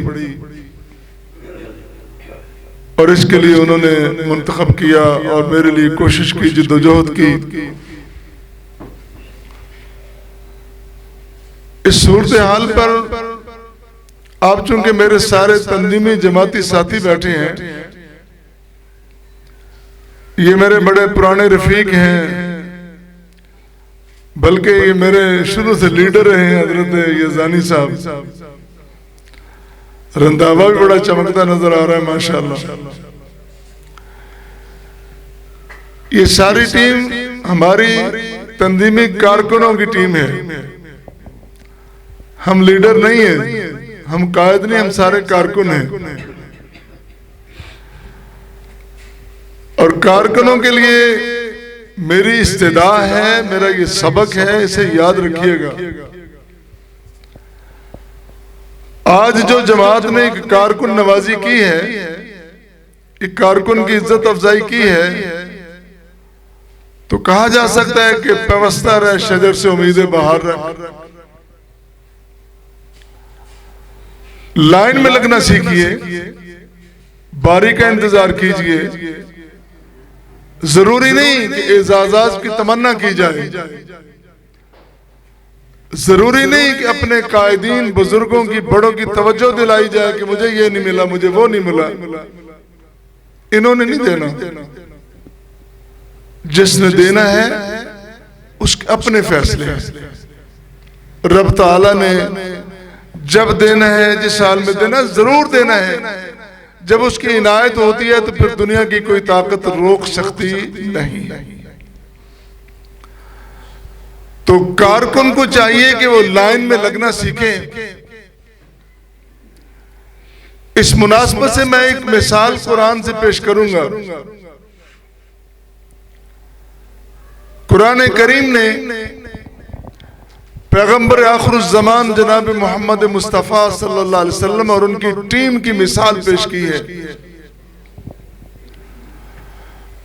Speaker 7: और इसके लिए उन्होंने मुंतखब किया और मेरे लिए कोशिश की, जिद्दोजहद की। इस सूरत हाल पर आप चूंकि मेरे सारे तंजीमी जमाती साथी बैठे हैं, ये मेरे बड़े पुराने रफीक हैं, बल्कि ये मेरे शुरू से लीडर रहे हैं हजरत यज़दानी साहब। रंधावा भी बड़ा चमकता नजर आ रहा है माशाअल्लाह। ये सारी टीम हमारी तंजीमी कारकुनों की टीम है। हम लीडर नहीं है, हम कायद नहीं, हम सारे कारकुन हैं। और कारकुनों के लिए मेरी इस्तेदा है, मेरा ये सबक है, इसे याद रखिएगा। आज जो जमात ने एक कारकुन नवाजी की है, एक कारकुन की इज्जत अफजाई की है, तो कहा जा सकता है कि पेवस्ता रहे शजर से उम्मीदें बाहर रहे। लाइन में लगना सीखिए, बारी का इंतजार कीजिए। जरूरी नहीं कि एजाजात की तमन्ना की जाए, जरूरी नहीं कि अपने कायदीन बुजुर्गों की बड़ों की तवज्जो दिलाई जाए कि मुझे ये नहीं मिला, मुझे वो नहीं मिला। इन्होंने नहीं देना, जिसने देना है उसके अपने फैसले हैं। रब ताला ने जब देना है, जिस हाल में देना जरूर देना है। जब उसकी इनायत होती है तो फिर दुनिया की कोई ताकत रोक सकती नहीं। तो कारकुन को चाहिए कि वो लाइन में लगना सीखे। इस मुनासबत से मैं एक मिसाल कुरान से पेश करूंगा। कुरान करीम ने पैगंबर आखिरुज़्ज़मान जनाब मोहम्मद मुस्तफ़ा सल्लल्लाहु अलैहि वसल्लम और उनकी टीम की मिसाल पेश की है।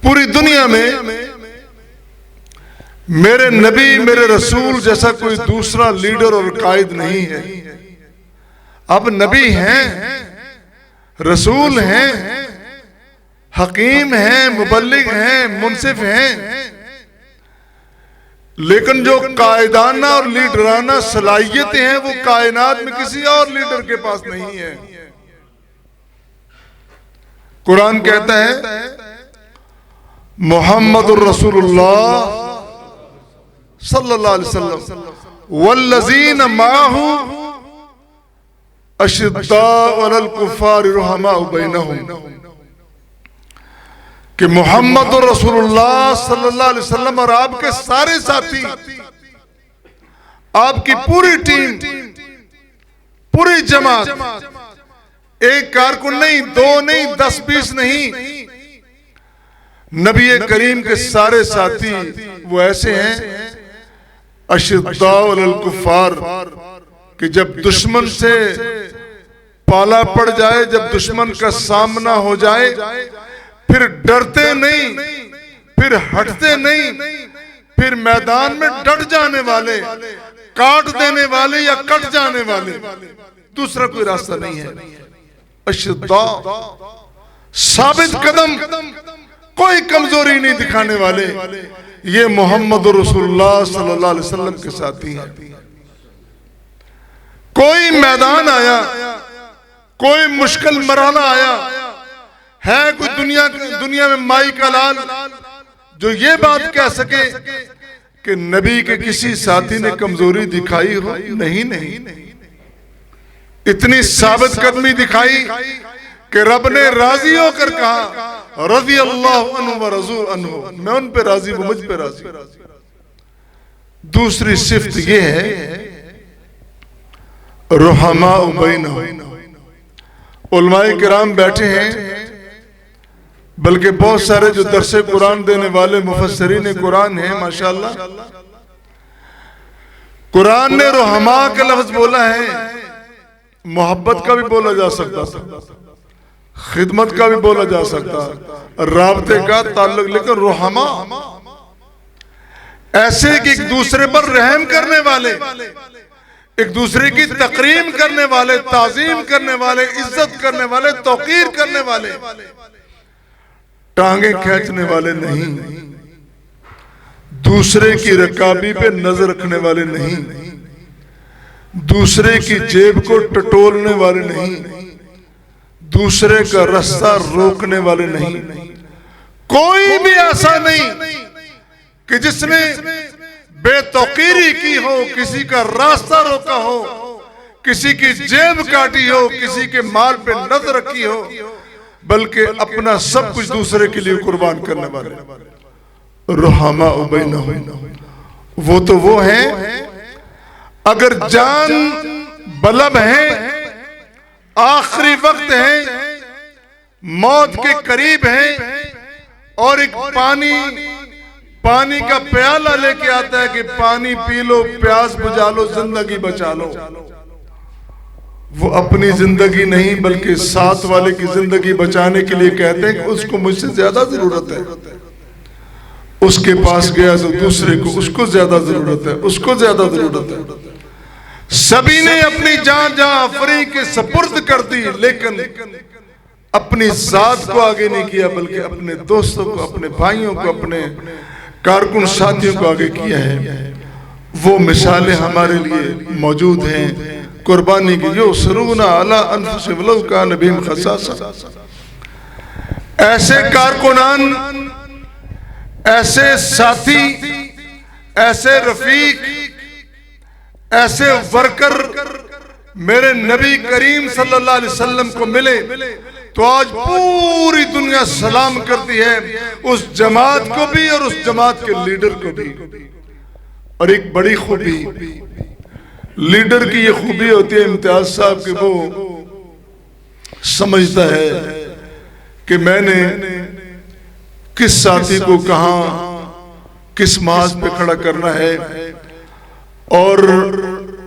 Speaker 7: पूरी दुनिया में मेरे नबी, मेरे रसूल जैसा कोई दूसरा लीडर और कायद नहीं है। अब नबी हैं, रसूल हैं, हकीम हैं, मुबल्लिग हैं, मुनसिफ हैं, लेकिन जो कायदाना और लीडराना सलाहियतें हैं वो कायनात में किसी और लीडर के पास नहीं है। कुरान कहता है मुहम्मदुर रसूलुल्लाह सल्लल्लाहु अलैहि वसल्लम वल्लज़ीना माहू अशिद्दाउ अलल कुफ़ारि रुहमाउ बैनहुम, कि मोहम्मद और रसूलुल्लाह सल्लल्लाहु अलैहि वसल्लम और आपके सारे साथी, आपकी पूरी टीम, पूरी जमात, एक कारकुन नहीं, दो नहीं, 10-20 नहीं, नबी करीम के सारे साथी वो ऐसे हैं अशिद्दाउ अलल कुफ़ार, कि जब दुश्मन से पाला पड़ जाए, जब दुश्मन का सामना हो जाए, फिर डरते नहीं, फिर हटते नहीं, फिर मैदान में डट जाने वाले, काट देने वाले या कट जाने वाले, दूसरा कोई रास्ता नहीं है। अशिद्दा, साबित कदम, कोई कमजोरी नहीं दिखाने वाले, ये मोहम्मद रसूलुल्लाह सल्लल्लाहु अलैहि वसल्लम के साथी हैं। कोई मैदान आया, कोई मुश्किल मरहला आया है, कोई दुनिया में माई का लाल जो ये बात कह सके कि नबी के किसी साथी ने कमजोरी दिखाई हो? नहीं, इतनी साबित कदमी दिखाई कि रब ने राजी होकर कहा रज़ी अल्लाहु अन्हु व रज़ू अन्हु, मैं उन पे राजी हूं, मुझ पे राजी। दूसरी सिफ्त ये है रुहमाउ बैनहुम। उलमाए किराम बैठे हैं, बल्कि बहुत सारे जो दरसे कुरान देने वाले मुफस्सिरीन कुरान हैं माशाअल्लाह, कुरान ने रुहमा का लफ्ज बोला है। मोहब्बत का भी बोला जा सकता था, खिदमत का भी बोला जा सकता, राबते का ताल्लुक, लेकिन रुहमा ऐसे कि एक दूसरे पर रहम करने वाले, एक दूसरे की तकरीम करने वाले, ताजीम करने वाले, इज्जत करने वाले, तौकीर करने वाले, टांगे खींचने वाले नहीं, दूसरे की रकाबी पे नजर रखने वाले नहीं, दूसरे की जेब को टटोलने वाले नहीं, दूसरे का रास्ता रोकने वाले नहीं। कोई भी ऐसा नहीं कि जिसने बेतौकीरी की हो, किसी का रास्ता रोका हो, किसी की जेब काटी हो, किसी के माल पे नजर रखी हो, बल्कि अपना सब कुछ दूसरे के लिए कुर्बान करने वाले। रुहमा बैनहुम, वो तो वो हैं अगर जान बलब है, आखिरी वक्त है, मौत के करीब है, और एक पानी का प्याला लेके आता है कि पानी पी लो, प्यास बुझा लो, जिंदगी बचा लो। वो अपनी जिंदगी नहीं बल्कि साथ वाले की जिंदगी बचाने के लिए कहते हैं कि उसको मुझसे ज्यादा जरूरत है। उसके पास गया तो दूसरे को उसको ज्यादा जरूरत है, उसको ज्यादा जरूरत है। सभी ने अपनी जान जहां फरी के सपुर्द कर दी, लेकिन अपनी जात को आगे नहीं किया बल्कि अपने दोस्तों को, अपने भाइयों को, अपने कारकुन साथियों को आगे किया है। वो मिसालें हमारे लिए मौजूद हैं कुर्बानी की। यो सरूना अला अनफुसिहिम वलौ कान बिहिम खसासा। ऐसे कारकुनान, ऐसे साथी, ऐसे रफीक, ऐसे वर्कर मेरे नबी करीम सल्लल्लाहु अलैहि वसल्लम को मिले तो आज पूरी दुनिया सलाम करती है उस जमात को भी और उस जमात के लीडर को भी। और एक बड़ी खूबी लीडर की ये खूबी होती है इम्तियाज साहब कि वो समझता है कि मैंने किस साथी को कहां किस माज पे खड़ा करना है, और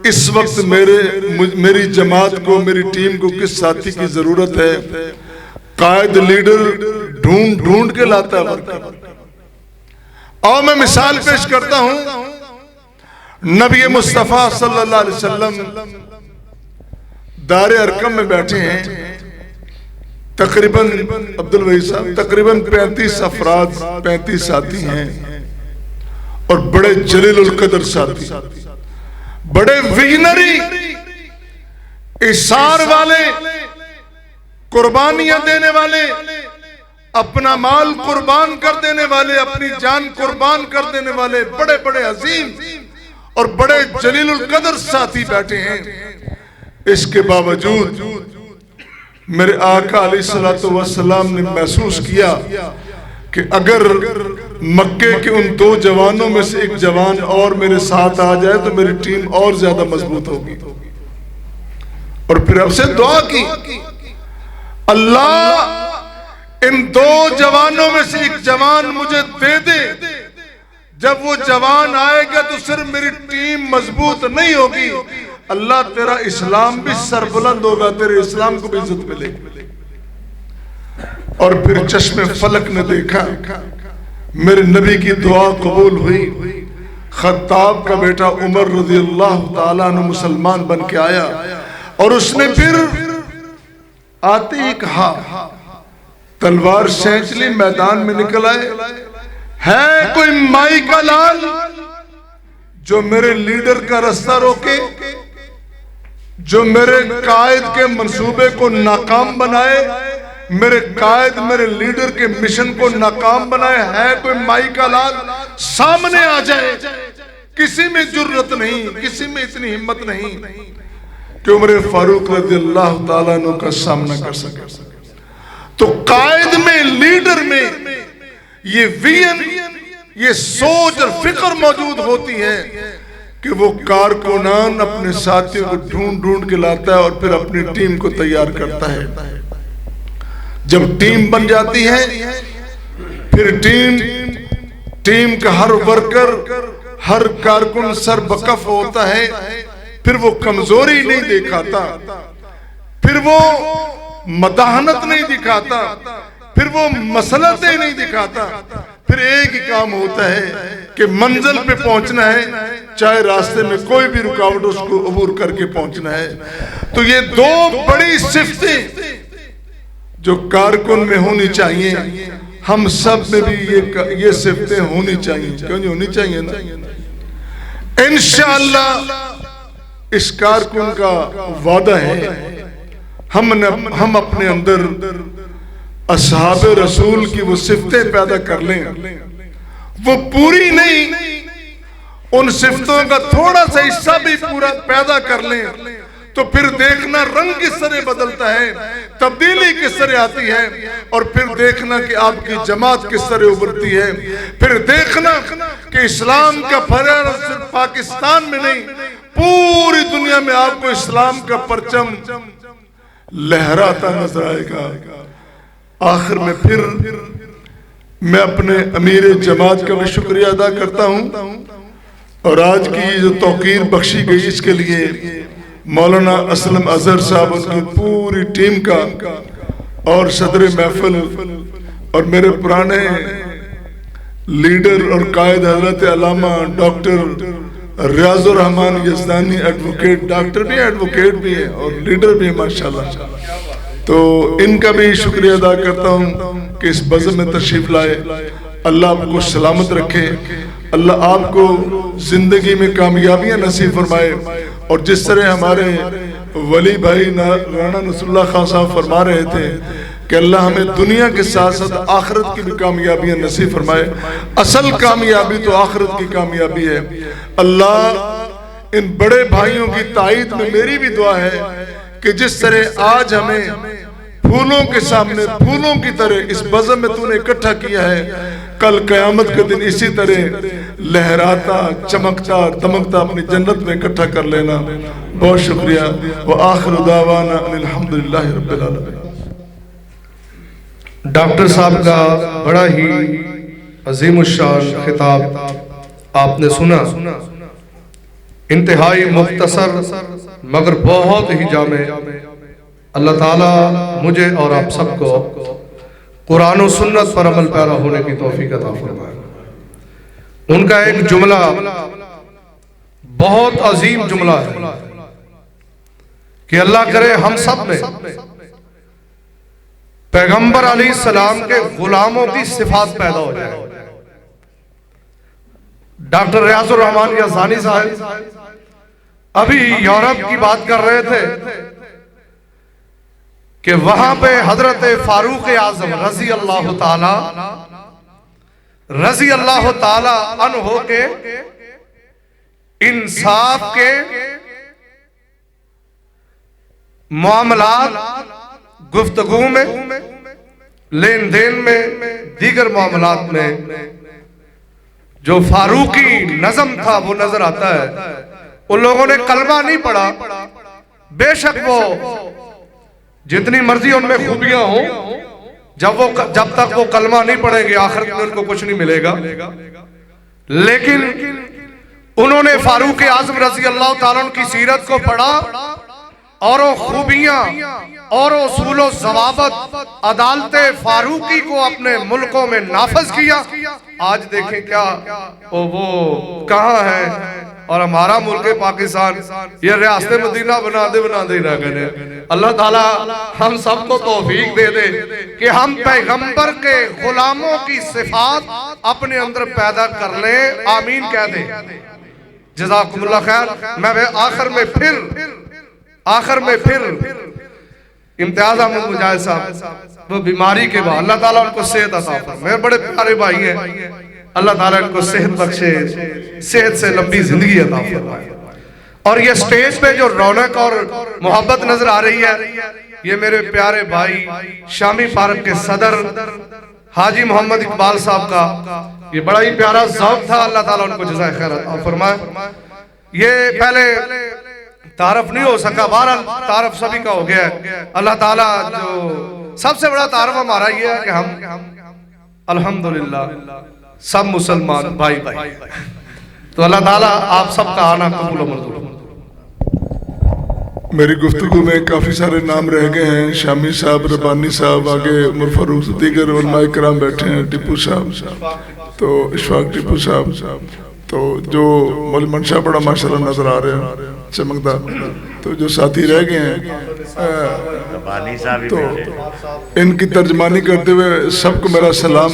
Speaker 7: इस वक्त मेरी जमात को, मेरी टीम को किस साथी की जरूरत है। कायद लीडर ढूंढ ढूंढ के लाता है। और मैं मिसाल पेश करता हूं, नबी मुस्तफा सल्लल्लाहु अलैहि वसल्लम दारे अरकम में बैठे हैं। तकरीबन अब्दुल वही साहब तकरीबन 35 अफराद, 35 साथी हैं और बड़े जलीलुल कदर साथी, बड़े विजनरी, इशार वाले, कुर्बानियां देने वाले, अपना माल कुर्बान कर देने वाले, अपनी जान कुर्बान कर देने वाले बड़े बड़े अजीम और बड़े जलीलुल कदर साथी बैठे हैं। इसके बावजूद मेरे आका अलैहिस्सलातु वस्सलाम ने महसूस किया कि अगर मक्के के उन 2 जवानों में से एक जवान और मेरे साथ आ जाए तो मेरी टीम और ज्यादा मजबूत होगी। और फिर अब से दुआ की, अल्लाह इन 2 जवानों में से एक जवान मुझे दे दे। जब वो जवान आएगा तो सिर्फ मेरी टीम मजबूत नहीं होगी, अल्लाह तेरा इस्लाम भी सरबुलंद होगा, तेरे इस्लाम को भी इज्जत मिलेगी। और फिर चश्मे फलक ने देखा, मेरे नबी की दुआ कबूल हुई। खत्ताब का बेटा उमर रज़ियल्लाहु ताला अन्हु मुसलमान बन के आया और उसने फिर आते ही कहा, तलवार खींच ली, मैदान में निकल आए, है कोई माई का लाल जो मेरे लीडर का रास्ता रोके, जो मेरे कायद के मंसूबे को नाकाम बनाए, मेरे कायद मेरे लीडर के मिशन को नाकाम बनाए। है कोई माई का लाल सामने आ जाए। किसी में जुर्रत नहीं, किसी में इतनी हिम्मत नहीं कि उमर फारूक रज़ियल्लाहु ताला अन्हु का सामना कर सके। तो कायद में, लीडर में ये विजन, ये सोच और फिक्र मौजूद होती है कि वो कारकुनान अपने साथियों को ढूंढ ढूंढ के लाता है और फिर अपनी टीम को तैयार करता है। जब टीम बन जाती है फिर टीम का हर वर्कर, हर कारकुन सरबकफ होता है। फिर वो कमजोरी नहीं दिखाता, फिर वो मदाहनत नहीं दिखाता, फिर वो मसलतें नहीं दिखाता। फिर एक ही काम होता है कि मंजिल पे पहुंचना है, चाहे रास्ते में कोई भी रुकावट उसको अबूर करके पहुंचना है। तो ये 2 बड़ी सिफ्तें जो कारकुन में होनी चाहिए, हम सब में भी ये सिफ्तें होनी चाहिए। क्यों नहीं होनी चाहिए ना? इंशाअल्लाह इस कारकुन का वादा है, हम अपने अंदर असहाबे रसूल की वो सिफ्तें पैदा कर लें। वो पूरी नहीं, उन सिफ्तों का थोड़ा सा हिस्सा भी पूरा पैदा कर लें तो फिर देखना रंग किस तरह बदलता है, तब्दीली किस तरह आती है, और फिर देखना कि आपकी जमात किस तरह उभरती है। फिर देखना कि इस्लाम का फहराना सिर्फ पाकिस्तान में नहीं, पूरी दुनिया में आपको इस्लाम का परचम लहराता नजर आएगा। आखिर में फिर मैं अपने अमीर जमात का भी शुक्रिया अदा करता हूँ, और आज की जो तौकीर बख्शी गई इसके लिए मौलाना असलम अजहर साहब, उनकी पूरी टीम का, और सदर महफिल और मेरे पुराने लीडर और कायद हजरत अल्लामा doctor Riyazur Rahman Yazdani, advocate, doctor भी हैं, एडवोकेट भी हैं और लीडर भी हैं माशाल्लाह। तो इनका भी शुक्रिया अदा करता हूँ कि इस बज़म में तशरीफ लाए। अल्लाह आपको सलामत रखे, अल्लाह आपको जिंदगी में कामयाबियां नसीब फरमाए, और जिस तरह हमारे वली भाई राणा नसरुल्लाह खान साहब फरमा रहे थे कि अल्लाह हमें दुनिया के साथ साथ आखिरत की भी कामयाबियां नसीब फरमाए। असल कामयाबी तो आखिरत की कामयाबी है। अल्लाह इन बड़े भाइयों की ताईद में मेरी भी दुआ है कि जिस तरह आज हमें फूलों के सामने फूलों की तरह इस बज़म में तूने इकट्ठा किया है, कल क़यामत के दिन इसी तरह लहराता, चमकता, दमकता अपनी जन्नत में इकट्ठा कर लेना। बहुत शुक्रिया। व आखिरु दावाना अल्हम्दुलिल्लाहि रब्बिल आलमीन।
Speaker 2: डॉक्टर साहब का बड़ा ही अजीमुश्शान खिताब आपने सुना, इंतहाई मुख्तसर मगर बहुत ही जामे। अल्लाह ताला मुझे और आप सबको कुरान और सुन्नत पर अमल पैरा होने की तौफीक अता फरमाए। उनका एक जुमला बहुत अजीम जुमला है कि अल्लाह करे हम सब में पैगंबर अलैहिस्सलाम के गुलामों की सिफात पैदा हो जाए। डॉक्टर रियाजुर रहमान यज़दानी साहब अभी यूरोप की बात कर रहे थे कि वहां पे हजरत फारूक आजम रजी अल्लाह ताला अन्हो के इंसाफ के मामलात, गुफ्तगू में, लेन देन में, दीगर मामलात में जो फारूकी नज़म था वो नजर आता है। उन लोगों ने कलमा नहीं पढ़ा, बेशक वो जितनी मर्जी उनमें खूबियां हो, जब तक वो कलमा नहीं पढ़ेंगे आखिरत में उनको कुछ नहीं मिलेगा। लेकिन उन्होंने फारूक आजम रजी अल्लाह ताला की सीरत को पढ़ा और वो खूबियां और उसूल व ज़वाबित अदालते फारूकी को अपने मुल्कों में नाफज किया। आज देखें क्या वो कहाँ है, और हमारा मुल्क पाकिस्तान ये रियासत मदीना बना दे ना करे। अल्लाह ताला हम सबको तौफीक दे दे कि हम पैगंबर के गुलामों की सिफात अपने अंदर पैदा कर ले। आमीन कह दे। जज़ाकुमुल्लाह खैर। मैं आखिर में फिर इम्तियाज अहमद मुजाहिद साहब वो बीमारी के बाद अल्लाह ताला उनको सेहत अता फरमाए। मेरे बड़े प्यारे भाई हैं, अल्लाह ताला इनको सेहत बख्शे, सेहत से लंबी जिंदगी अता फरमाए। और ये स्टेज पे जो रौनक और मोहब्बत नजर आ रही है, ये मेरे प्यारे भाई शामी पार्क के सदर हाजी मोहम्मद इकबाल साहब का ये बड़ा ही प्यारा ज़ौक़ था। अल्लाह ताला उनको जज़ाए खैर अता फरमाए। ये पहले तारफ नहीं हो सका, बहरहाल तारफ सभी का हो गया है। अल्लाह ताला जो सबसे बड़ा तारफ हमारा ये है कि हम अल्हम्दुलिल्लाह सब मुसलमान भाई भाई। तो अल्लाह ताला आप सबका आना कबूल और मंजूर।
Speaker 7: मेरी गुफ्तगू में काफ़ी सारे नाम रह गए हैं। शामी साहब, रब्बानी साहब, आगे उमर फारूक, दीगर उलमाए किराम बैठे हैं, टिप्पू साहब, तो इशफाक टिप्पू साहब, तो जो मौलवी मंशा बड़ा माशाल्लाह नजर आ रहे हैं चमकदार, तो जो साथी रह गए हैं तो इनकी तर्जमानी करते हुए सबको मेरा सलाम,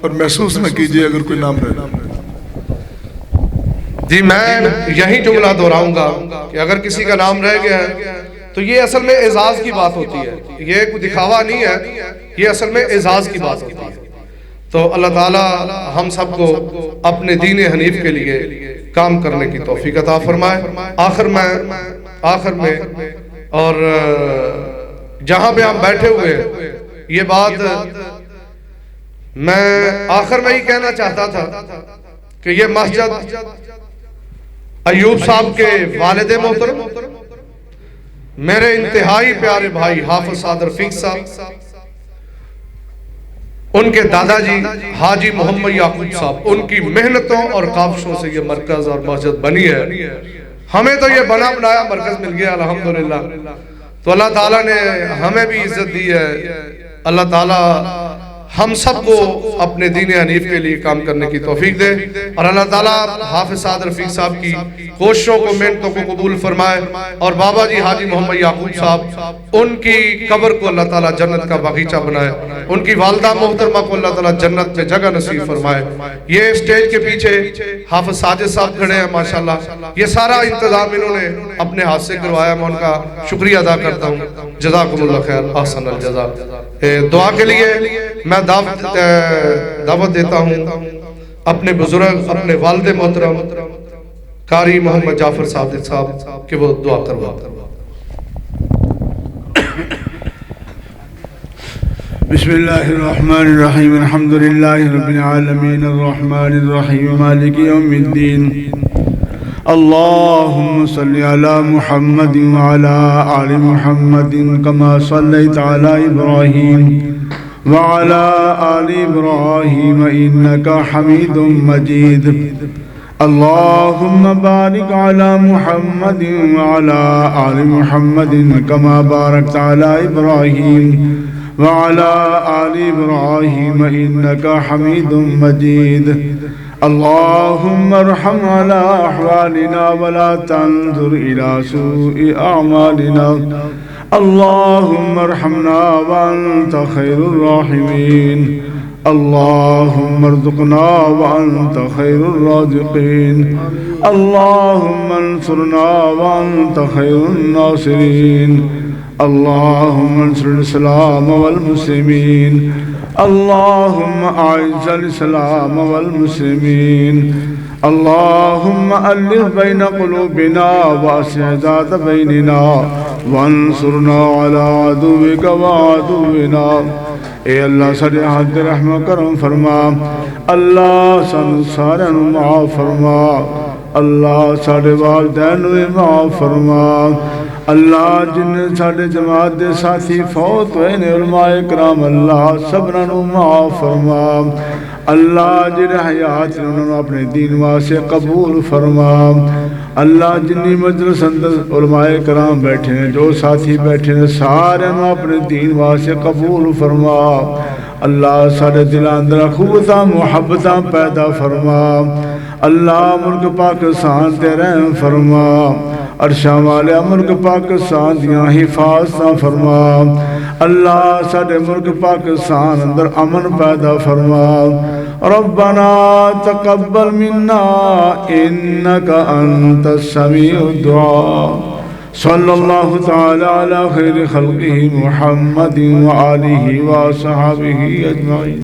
Speaker 7: और महसूस न कीजिए अगर कोई नाम रहे।
Speaker 2: जी मैं यही जुमला दोहराऊंगा कि अगर किसी का नाम रह गया है तो ये असल में एजाज की बात होती है, ये कोई दिखावा नहीं है, ये असल में एजाज की बात होती है। तो अल्लाह ताला हम सबको अपने दीन हनीफ के लिए काम करने की तौफीक अता फरमाए। आखिर में और जहां पे हम बैठे हुए ये बात मैं आखिर में ही कहना चाहता था कि ये मस्जिद अयूब साहब के वालिद मोहतरम मेरे इंतहाई प्यारे भाई हाफिज साद रफीक साहब, उनके दादाजी हाजी मोहम्मद याकूब साहब, उनकी मेहनतों और काविशों से ये मरकज और मस्जिद बनी है। हमें तो ये बना बनाया मरकज मिल गया अल्हम्दुलिल्लाह। तो अल्लाह ताला ने हमें भी इज्जत दी है। अल्लाह ताला हम सबको अपने दीन हनीफ के लिए काम करने की तौफीक दे और अल्लाह ताला हाफिज साद रफीक साहब की कोशिशों को, मेहनतों को कबूल फरमाए और बाबा जी हाजी मोहम्मद याकूब साहब, उनकी कब्र को अल्लाह ताला जन्नत का बगीचा बनाए, उनकी वालदा मोहतरमा को अल्लाह ताला जन्नत में जगह नसीब फरमाए। ये स्टेज के पीछे हाफिज साजिद साहब खड़े हैं माशाल्लाह, ये सारा इंतजाम इन्होंने अपने हाथ से करवाया। मैं उनका शुक्रिया अदा करता हूँ। जज़ाकुमुल्लाह खैर, अहसन अल जज़ा। दुआ के लिए मैं दावत देता हूँ अपने बुजुर्ग, अपने वालिद मोहतरम कारी मोहम्मद जाफर सादिक साहब कि वो दुआ करवा।
Speaker 8: बिस्मिल्लाहिर्रहमानिर्रहीम, अल्हम्दुलिल्लाहि रब्बिल आलमीन, अर्रहमानिर्रहीम, मालिकि यौमिद्दीन। अल्लाहुम्मा सल्लि अला मुहम्मदिन व अला आलि मुहम्मदिन कमा सल्लैता अला इब्राहीम व अला आलि इब्राहीम इन्नका हमीदुम मजीद। अल्लाहुम्मा बारिक अला मुहम्मदिन व अला आलि मुहम्मदिन कमा बारकता अला इब्राहीम व अला आलि इब्राहीम इन्नका हमीदुम मजीद। अल्लाहुम्मा अर्हम अला अहवालिना वला तंजुर इला सूइ अअमालिना। अल्लाहुम्मा अर्हमना व अंत खैरुर राहिमीन। अल्लाहुम्मा अर्ज़ुक़ना व अंत खैरुर राज़िक़ीन। अल्लाहुम्मा अंसुरना व अंत खैरुन नासिरीन। अल्लाहुम्मा अंसुरिल इस्लाम वल मुस्लिमीन। अल्लाहुम्मा अइज़्ज़िल इस्लाम वल मुस्लिमीन। अल्लाहुम्मा अल्लिफ़ बैन क़ुलूबिना व अस्लिह ज़ात बैनिना वंसुरना अला अदुव्विका व अदुव्विना। ए अल्लाह साडे हद रहम करम फरमा। अल्लाह सानू सारिआं नूं माफ़ फरमा। अल्लाह साडे वालिदैन नूं भी माफ़ फरमा। अल्लाह जिन्ने साडे जमात दे साथी फौत होए ने उलमाए कराम, अल्लाह सबना नूं माफ़ फरमा। अल्लाह जिहड़े हयात ने उन्हां नूं अपने दीन वास्ते कबूल फरमा। अल्लाह जिन्नी मजलिस अंदर उलमाए कराम बैठे ने, जो साथी बैठे ने, सारिआं नूं अपने दीन वास्ते कबूल फरमा। अल्लाह साडे दिलां अंदर खूबतां मुहब्बतां पैदा फरमा। अल्लाह मुल्क पाकिस्तान ते रहम फरमा। अरशा वाले मुल्क पाकिस्तान दियां हिफाजतां फरमा। अल्लाह साडे मुल्क पाकिस्तान अंदर अमन पैदा फरमा। रब्बना तकब्बल मिन्ना इन्नका अंतस समीउद दुआ। सल्लल्लाहु तआला अला खैरि खल्क़िही मुहम्मदिन व आलिहि व अस्हाबिही अजमईन।